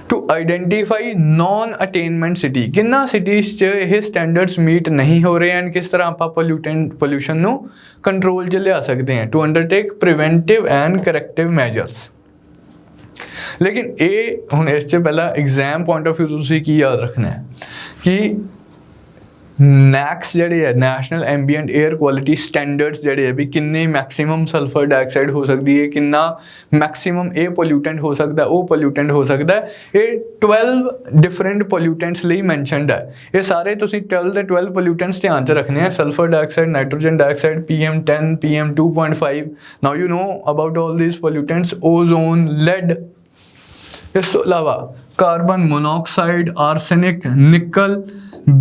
to identify non attainment city किन्ना सिटीज़ च ये स्टैंडर्ड्स मीट नहीं हो रहे हैं किस तरह आप पोल्यूशन नू कंट्रोल च लिया सकते हैं to undertake preventive and corrective measures. लेकिन ये हुण इस च पहला एग्जाम पॉइंट ऑफ व्यू तुसीं की याद रखना है कि नैक्स जिहड़े है नैशनल एंबीएंट एयर क्वालिटी स्टैंडर्ड्स जिहड़े है भी किन्नी मैक्सीमम सल्फर डाइऑक्साइड हो सकती है, किन्ना मैक्सीमम ए पोल्यूटेंट हो सकता है, वो पोल्यूटेंट हो सकता है। ये 12 डिफरेंट पोल्यूटेंट्स लिए मैंशनड है। ये सारे तुसीं 12 पोल्यूटेंट्स ध्यान च रखने हैं sulphur dioxide, nitrogen dioxide, PM10, PM2.5। Now you know about all these pollutants ozone, lead, इस तो अलावा carbon monoxide, arsenic, nickel,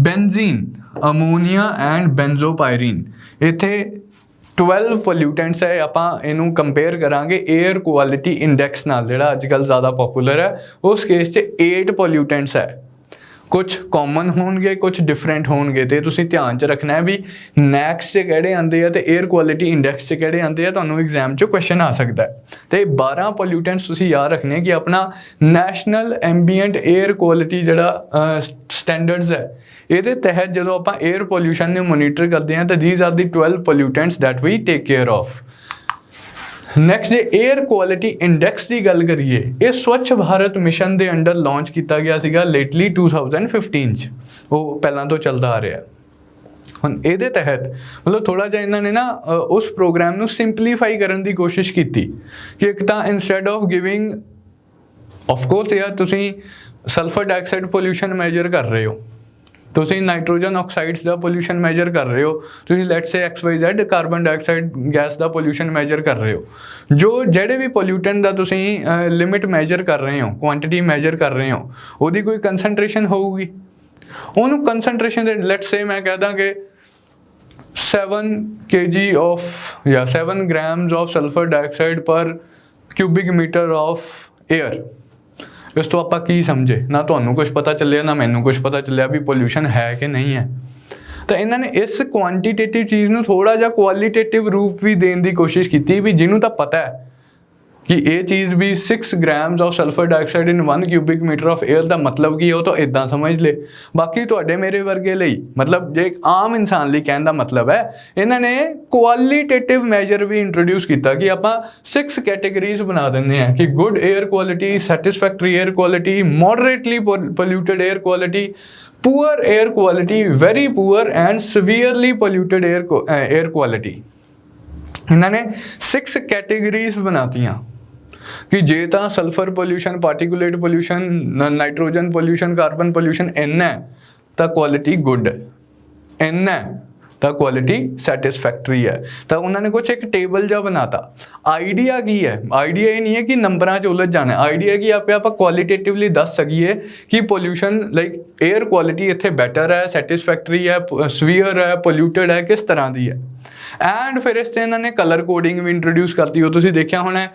benzene, ammonia and benzopyrene. इत्थे 12 पोल्यूटेंट्स है। आपां इनू कंपेयर करांगे एयर क्वालिटी इंडेक्स नाल जिहड़ा अजकल ज़्यादा पॉपुलर है, उस केस च 8 पोल्यूटेंट्स है। कुछ कॉमन होंगे कुछ डिफरेंट होंगे, तो तुसीं ध्यान च रखना है भी नैक्स से किहड़े आंदे आ ते एयर क्वालिटी इंडेक्स से किहड़े आंदे आ, तुहानूं एग्जाम चो क्वेश्चन आ सकता है। तो 12 पोल्यूटेंट्स तुसीं याद रखने कि अपना नैशनल एंबीएंट एयर क्वालिटी जिहड़ा स्टैंडर्ड्स है ਇਹਦੇ तहत ਜਦੋਂ ਆਪਾਂ एयर पोल्यूशन ਨੂੰ ਮੋਨੀਟਰ ਕਰਦੇ ਹਾਂ ਤਾਂ these are the 12 pollutants that we take care of। Next ਜੇ 에ਅਰ ਕੁਆਲਿਟੀ ਇੰਡੈਕਸ ਦੀ ਗੱਲ ਕਰੀਏ, ਇਹ ਸਵੱਛ ਭਾਰਤ ਮਿਸ਼ਨ ਦੇ ਅੰਡਰ ਲਾਂਚ ਕੀਤਾ ਗਿਆ ਸੀਗਾ ਲੇਟਲੀ 2015 ਚ, ਉਹ ਪਹਿਲਾਂ ਤੋਂ ਚੱਲਦਾ ਆ ਰਿਹਾ। ਹੁਣ ਇਹਦੇ ਤਹਿਤ ਮਤਲਬ ਥੋੜ੍ਹਾ ਜਿਹਾ ਇਹਨਾਂ ਨੇ ਨਾ ਉਸ ਪ੍ਰੋਗਰਾਮ ਨੂੰ ਸਿੰਪਲੀਫਾਈ ਕਰਨ ਦੀ ਕੋਸ਼ਿਸ਼ ਕੀਤੀ ਕਿ ਇੱਕ ਤਾਂ ਇੰਸਟੈਡ ਆਫ ਗਿਵਿੰਗ ਆਫਕੋਰਸ ਯਾਰ ਤੁਸੀਂ ਸਲਫਰ ਡਾਈਆਕਸਾਈਡ ਪੋਲਿਊਸ਼ਨ ਮੈਜਰ ਕਰ ਰਹੇ ਹੋ, ਤੁਸੀਂ ਨਾਈਟ੍ਰੋਜਨ ਆਕਸਾਈਡਸ ਦਾ ਪੋਲਿਊਸ਼ਨ ਮੈਜਰ ਕਰ ਰਹੇ ਹੋ, ਤੁਸੀਂ let's say XYZ carbon dioxide gas the pollution measure ਕਰ ਰਹੇ ਹੋ। ਜੋ ਜਿਹੜੇ ਵੀ ਪੋਲਿਊਟੈਂਟ ਦਾ ਤੁਸੀਂ ਲਿਮਿਟ ਮੈਜਰ ਕਰ ਰਹੇ ਹੋ, ਕੁਆਂਟਿਟੀ ਮੈਜਰ ਕਰ ਰਹੇ ਹੋ, ਉਹਦੀ ਕੋਈ ਕੰਸਨਟ੍ਰੇਸ਼ਨ ਹੋਊਗੀ। ਉਹਨੂੰ ਕੰਸਨਟ੍ਰੇਸ਼ਨ ਦੇ ਲੈਟਸ ਸੇ ਮੈਂ ਕਹਿ ਦਾਂ ਕਿ 7 kg ऑफ या 7 grams ऑफ सल्फर डाइऑक्साइड पर क्यूबिक मीटर ऑफ एयर। इस तो आप की समझे ना तो कुछ पता चलिया ना मैनू कुछ पता चलिया भी पोल्यूशन है कि नहीं है। तो इन्होंने इस क्वांटिटेटिव चीज़ में थोड़ा जा क्वालिटेटिव रूप भी देने की कोशिश की भी जिन्हों तो पता है कि ये चीज़ भी 6 grams of sulphur dioxide in 1 cubic metre of air का मतलब की हो तो इदा समझ ले। बाकी तुहाडे मेरे वर्गे लिए मतलब जो एक आम इंसान लिए कहने का मतलब है, इन्होंने क्वालिटेटिव मैजर भी इंट्रोड्यूस किया कि आप 6 कैटेगरीज बना देंगे हैं कि good air quality, satisfactory air quality, moderately polluted air quality, poor air quality, very poor and severely polluted air quality. इन्होंने 6 कैटेगरीज बनातियाँ कि जे तो sulphur pollution, particulate pollution, nitrogen pollution, carbon pollution इन्ना है तो क्वालिटी गुड है, इन्ना है तो क्वालिटी सैटिस्फैक्टरी है। तो उन्होंने कुछ एक टेबल जा बनाता। आइडिया की है, आइडिया ये नहीं है कि नंबरां च उलझ जाना, आइडिया कि आप क्वालिटेटिवली दस सकीए कि पोल्यूशन लाइक एयर क्वालिटी इत्थे बैटर है, सैटिस्फैक्टरी है, सीवियर है, पोल्यूटेड है, किस तरह की है। एंड फिर इस इन्होंने कलर कोडिंग भी इंट्रोड्यूस करती हो, तुसीं देखिया होना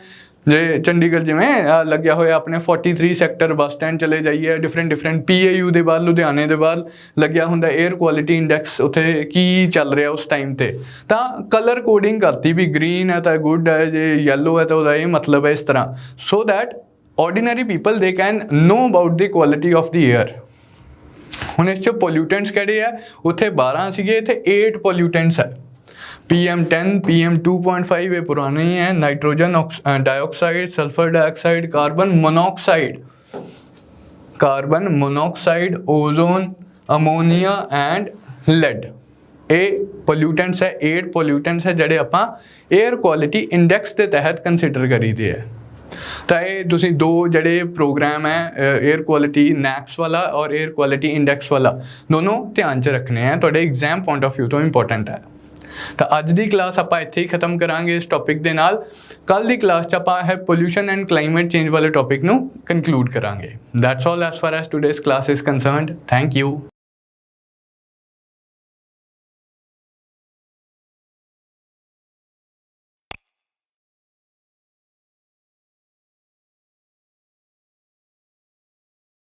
जे चंडीगढ़ जिमें लग्या होया अपने 43 सैक्टर बस स्टैंड चले जाइए, डिफरेंट PAU के बाद लुधियाने के बाद लग्या हुंदा एयर क्वालिटी इंडेक्स उत्थे की चल रहा उस टाइम ते, तां कलर कोडिंग करती भी ग्रीन है तो गुड है, जे येलो है तो ये मतलब है, इस तरह so that ordinary people they can know about the quality of the air. हुण इस पोल्यूटेंट्स किहड़े है, उत्थे 12 सीगे, इत्थे 8 पोल्यूटेंट्स है। PM10, PM2.5 ये पुराने ही हैं, nitrogen dioxide, sulphur dioxide, carbon monoxide, ozone, ammonia and lead. ਇਹ ਪੋਲਿਊਟੈਂਟਸ ਹੈ, 8 ਪੋਲਿਊਟੈਂਟਸ ਹੈ ਜਿਹੜੇ ਆਪਾਂ 에ਅਰ ਕੁਆਲਿਟੀ ਇੰਡੈਕਸ ਦੇ ਤਹਿਤ ਕੰਸੀਡਰ ਕਰੀਦੇ ਹੈ। ਤਾਂ ਇਹ ਤੁਸੀਂ ਦੋ ਜਿਹੜੇ ਪ੍ਰੋਗਰਾਮ ਹੈ 에ਅਰ ਕੁਆਲਿਟੀ ਨੈਕਸ ਵਾਲਾ ਔਰ 에ਅਰ ਕੁਆਲਿਟੀ ਇੰਡੈਕਸ ਵਾਲਾ ਦੋਨੋਂ ਧਿਆਨ 'ਚ ਰੱਖਣੇ ਹੈ, ਤੁਹਾਡੇ ਐਗਜ਼ਾਮ ਪੁਆਇੰਟ ਆਫ ਵਿਊ ਤੋਂ ਇੰਪੋਰਟੈਂਟ ਹੈ। ਤਾਂ ਅੱਜ ਦੀ ਕਲਾਸ ਆਪਾਂ ਇੱਥੇ ਹੀ ਖਤਮ ਕਰਾਂਗੇ ਇਸ ਟੌਪਿਕ ਦੇ ਨਾਲ। ਕੱਲ ਦੀ ਕਲਾਸ 'ਚ ਆਪਾਂ ਹੈ ਪੋਲਿਊਸ਼ਨ ਐਂਡ ਕਲਾਈਮੇਟ ਚੇਂਜ ਵਾਲੇ ਟੌਪਿਕ ਨੂੰ ਕਨਕਲੂਡ ਕਰਾਂਗੇ। That's all as far as today's class is concerned. Thank you.